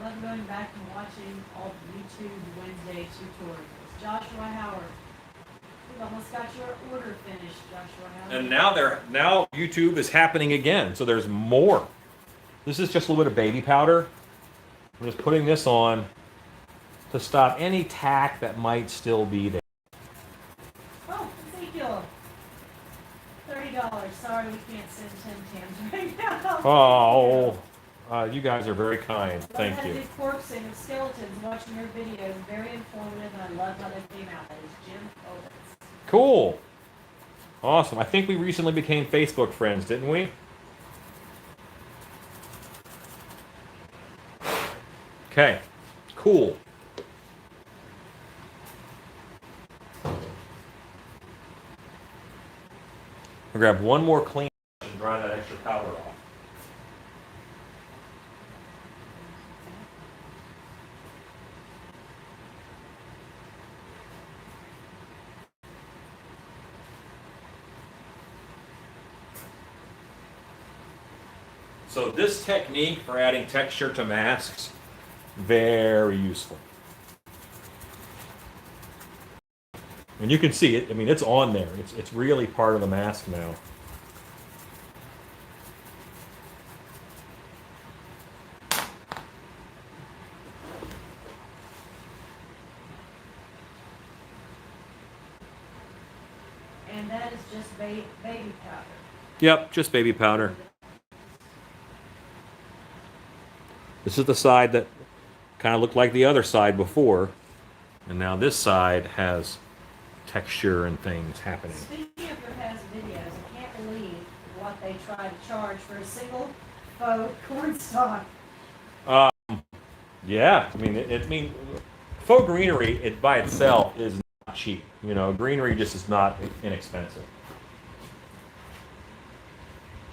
I love going back and watching all the YouTube Wednesday tutorials. Joshua Howard. We've almost got your order finished, Joshua Howard. And now YouTube is happening again. So there's more. This is just a little bit of baby powder. I'm just putting this on to stop any tack that might still be there. Oh, Ezekiel. $30. Sorry, we can't send 10 Tams right now. Oh, you guys are very kind. Thank Learn how you. to do corpsing and skeletons, watching your videos, very informative, and I love how they came out. That is Jim Owens. Cool. Awesome. I think we recently became Facebook friends, didn't we? Okay. Cool. I'll grab one more clean and dry that extra powder off. So this technique for adding texture to masks, very useful. And you can see it, I mean, it's on there. It's really part of the mask now. And that is just baby powder. Yep, just baby powder. This is the side that kind of looked like the other side before. And now this side has texture and things happening. Speaking of your past videos, I can't believe what they try to charge for a single faux cornstalk. Yeah, I mean, faux greenery, it by itself is not cheap. You know, greenery just is not inexpensive.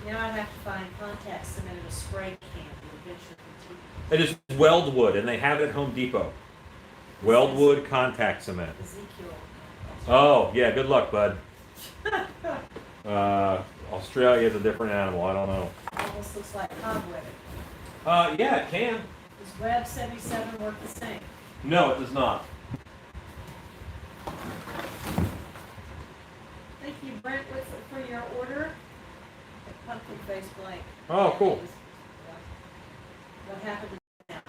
You know, I'd have to find contact cement in a spray can to eventually continue. It is Weldwood, and they have it at Home Depot. Weldwood contact cement. Ezekiel. Oh, yeah, good luck, bud. Australia is a different animal. I don't know. Almost looks like cobweb. Yeah, it can. Does Web 77 work the same? No, it does not. Thank you, Brent, for your order. Pumpkin face blank. Oh, cool. What happened to now?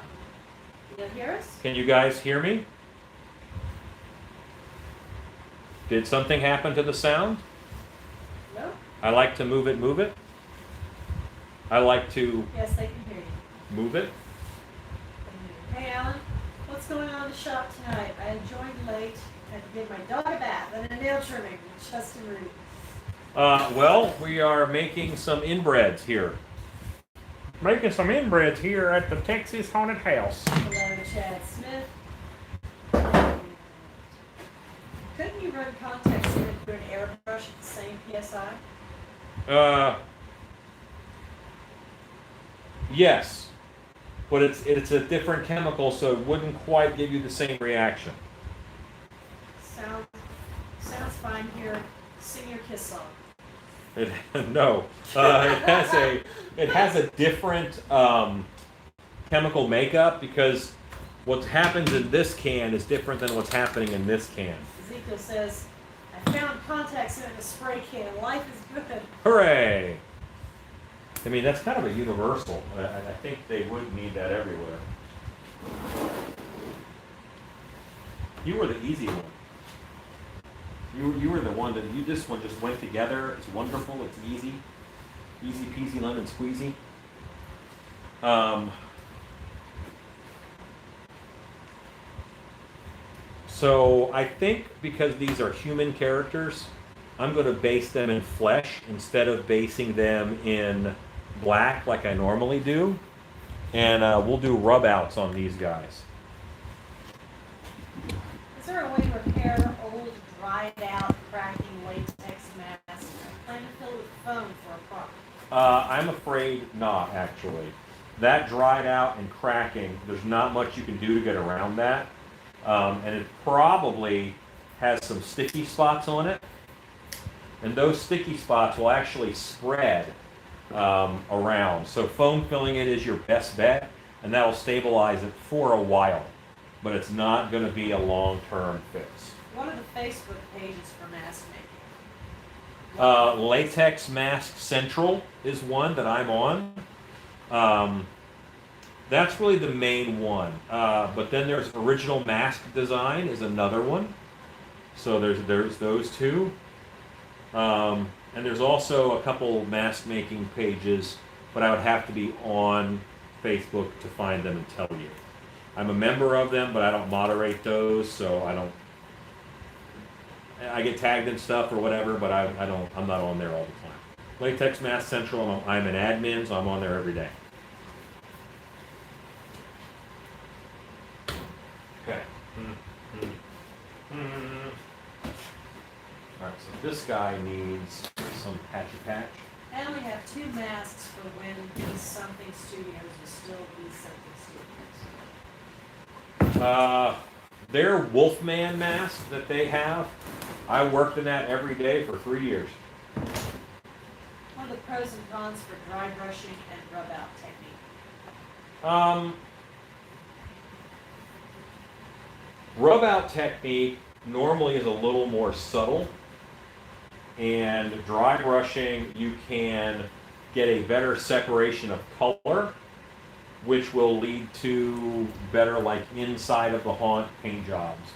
Can you hear us? Can you guys hear me? Did something happen to the sound? No? I like to move it, move it. I like to Yes, they can hear you. move it. Hey, Alan, what's going on in the shop tonight? I joined late. Had to give my dog a bath and a nail trimming with Justin Rudy. Well, we are making some inbreds here. Making some inbreds here at the Texas Haunted House. Hello, Chad Smith. Couldn't you run contacts in through an airbrush at the same PSI? Yes, but it's a different chemical, so it wouldn't quite give you the same reaction. Sounds fine here. Sing your kiss song. No, it has a different chemical makeup because what happens in this can is different than what's happening in this can. Ezekiel says, I found contacts in a spray can. Life is good. Hooray! I mean, that's kind of a universal. I think they would need that everywhere. You were the easy one. You were the one that this one just went together. It's wonderful. It's easy. Easy peasy lemon squeezy. So I think because these are human characters, I'm going to base them in flesh instead of basing them in black like I normally do. And we'll do rub outs on these guys. Is there a way to repair old, dried out, cracking latex masks? I plan to fill it with foam for a prop. I'm afraid not, actually. That dried out and cracking, there's not much you can do to get around that. And it probably has some sticky spots on it. And those sticky spots will actually spread around. So foam filling it is your best bet, and that will stabilize it for a while. But it's not going to be a long-term fix. What are the Facebook pages for mask making? Latex Mask Central is one that I'm on. That's really the main one. But then there's Original Mask Design is another one. So there's those two. And there's also a couple mask making pages, but I would have to be on Facebook to find them and tell you. I'm a member of them, but I don't moderate those, so I get tagged in stuff or whatever, but I'm not on there all the time. Latex Mask Central, I'm an admin, so I'm on there every day. Okay. Alright, so this guy needs some patchy patch. I only have 2 masks for when Be Something Studios is still Be Something Studios. Their Wolfman mask that they have, I worked in that every day for 3 years. What are the pros and cons for dry brushing and rub out technique? Rub out technique normally is a little more subtle, and dry brushing you can get a better separation of color, which will lead to better like inside of the haunt paint jobs.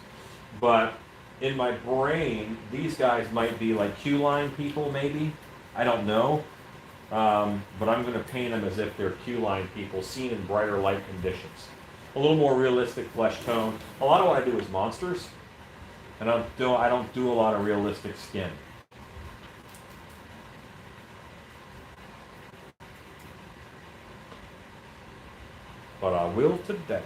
But in my brain, these guys might be like Q-line people maybe, I don't know. But I'm going to paint them as if they're Q-line people seen in brighter light conditions. A little more realistic flesh tone. A lot of what I do is monsters, and I don't do a lot of realistic skin. But I will today.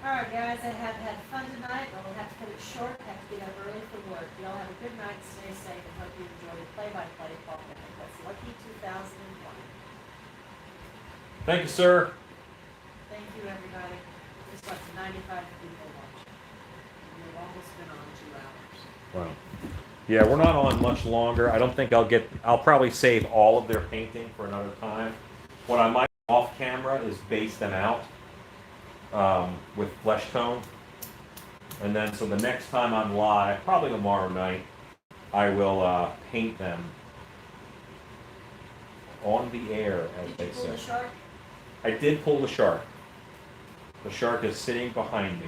Alright guys, I have had fun tonight, but we'll have to cut it short. I have to get up early for work. Y'all have a good night, stay safe, and hope you enjoy the play-by-play Paul Bennett. That's Lucky 2001. Thank you, sir. Thank you, everybody. Just up to 95 people watching. We've almost been on 2 hours. Wow. Yeah, we're not on much longer. I don't think I'll probably save all of their painting for another time. What I might do off camera is base them out with flesh tone. And then, so the next time I'm live, probably tomorrow night, I will paint them on the air, as Did they you pull say. the shark? I did pull the shark. The shark is sitting behind me.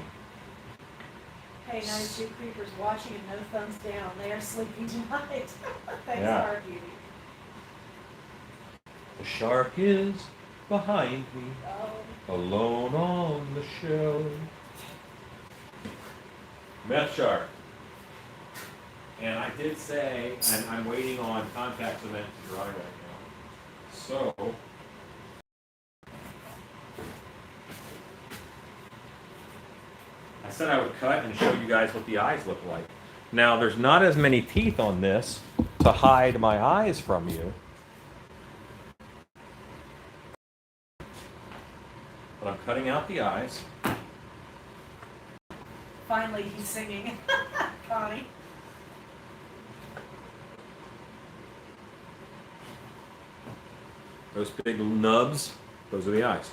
Hey, 92 creepers watching and no thumbs down. They are sleeping tonight. Thanks, Yeah. our beauty. The shark is behind me, Oh, alone on the shell. Meth shark. And I did say, and I'm waiting on contact cement to dry right now. So, I said I would cut and show you guys what the eyes look like. Now, there's not as many teeth on this to hide my eyes from you. But I'm cutting out the eyes. finally he's singing. Connie. Those big nubs, those are the eyes.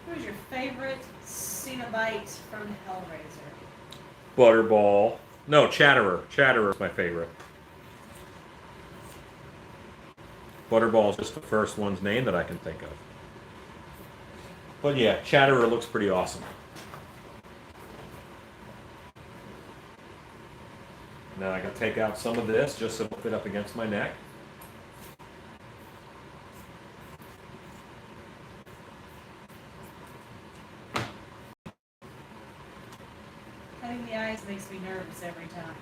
Who's your favorite Cenobite from Hellraiser? Butterball. No, Chatterer. Chatterer is my favorite. Butterball is just the first one's name that I can think of. But yeah, Chatterer looks pretty awesome. Now I can take out some of this just so it'll fit up against my neck. Cutting the eyes makes me nervous every time.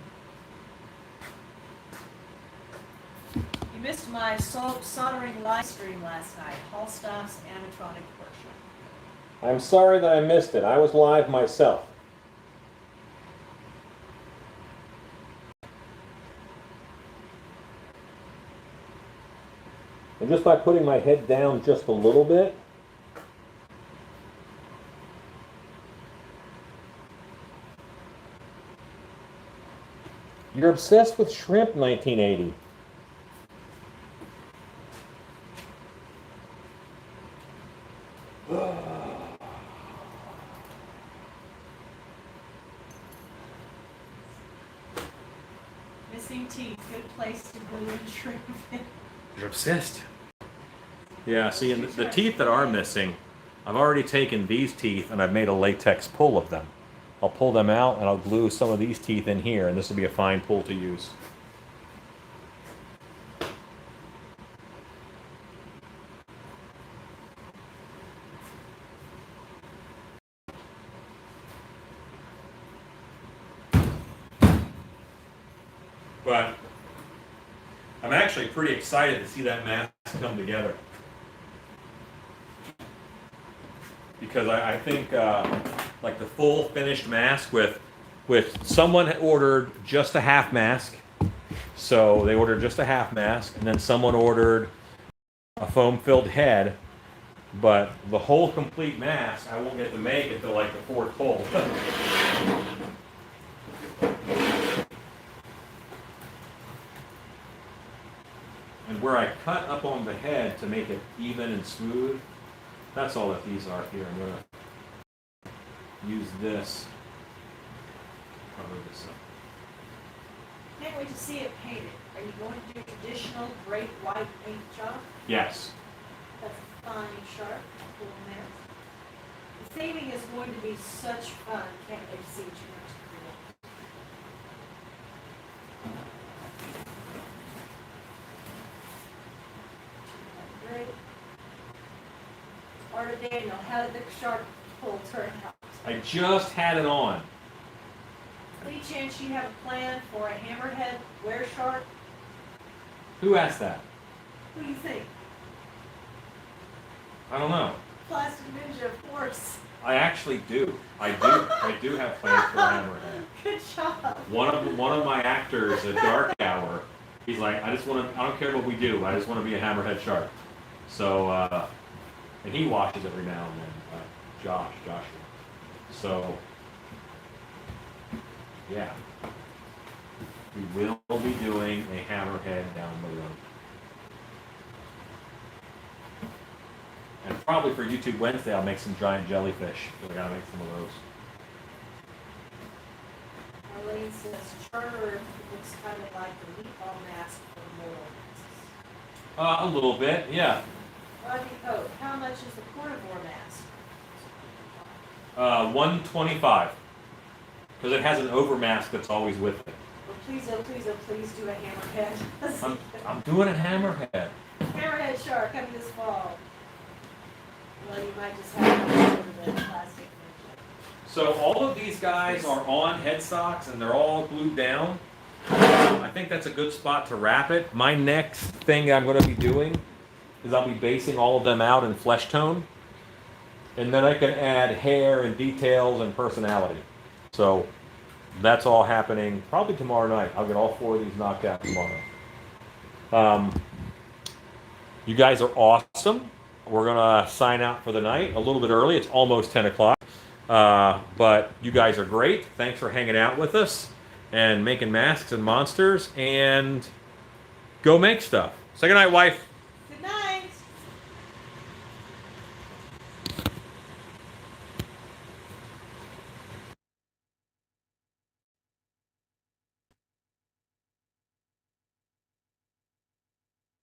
You missed my soldering live stream last night. Hallstatt's animatronic workshop. I'm sorry that I missed it. I was live myself. And just by putting my head down just a little bit, you're obsessed with shrimp, 1980. Missing teeth. Good place to glue in shrimp. You're obsessed. Yeah, see, and the teeth that are missing, I've already taken these teeth and I've made a latex pull of them. I'll pull them out and I'll glue some of these teeth in here, and this will be a fine pull to use. But I'm actually pretty excited to see that mask come together. Because I think like the full finished mask with someone had ordered just a half mask. So they ordered just a half mask, and then someone ordered a foam filled head. But the whole complete mask I won't get to make until like the fourth pull. And where I cut up on the head to make it even and smooth, that's all that these are here. I'm going to use this, cover this up. Can't wait to see it painted. Are you going to do traditional great white paint job? Yes. That's a fine sharp. Cool in there. The theming is going to be such fun. Can't wait to see what you're going to create. Great. Art Daniel, how did the shark pull turn out? I just had it on. Any chance you have a plan for a hammerhead were shark? Who asked that? Who do you think? I don't know. Plastic Ninja, of course. I actually do. I do have plans for a hammerhead. Good job. One of my actors at Dark Hour, he's like, I don't care what we do, I just want to be a hammerhead shark. So, and he watches every now and then, Joshua. So, yeah, we will be doing a hammerhead down the road. And probably for YouTube Wednesday, I'll make some giant jellyfish. I gotta make some of those. Arlene says Charter looks kind of like the meatball mask for mortal masks. A little bit, yeah. How much is the carnivore mask? 125. Because it has an overmask that's always with it. Oh, please do a hammerhead. I'm doing a hammerhead. Hammerhead shark coming this fall. Well, you might just have to sort of a plastic ninja. So all of these guys are on headstocks and they're all glued down. I think that's a good spot to wrap it. My next thing I'm going to be doing is I'll be basing all of them out in flesh tone. And then I can add hair and details and personality. So that's all happening probably tomorrow night. I'll get all 4 of these knocked out tomorrow. You guys are awesome. We're going to sign out for the night a little bit early. It's almost 10 o'clock. But you guys are great. Thanks for hanging out with us and making masks and monsters. And go make stuff. Say goodnight, wife.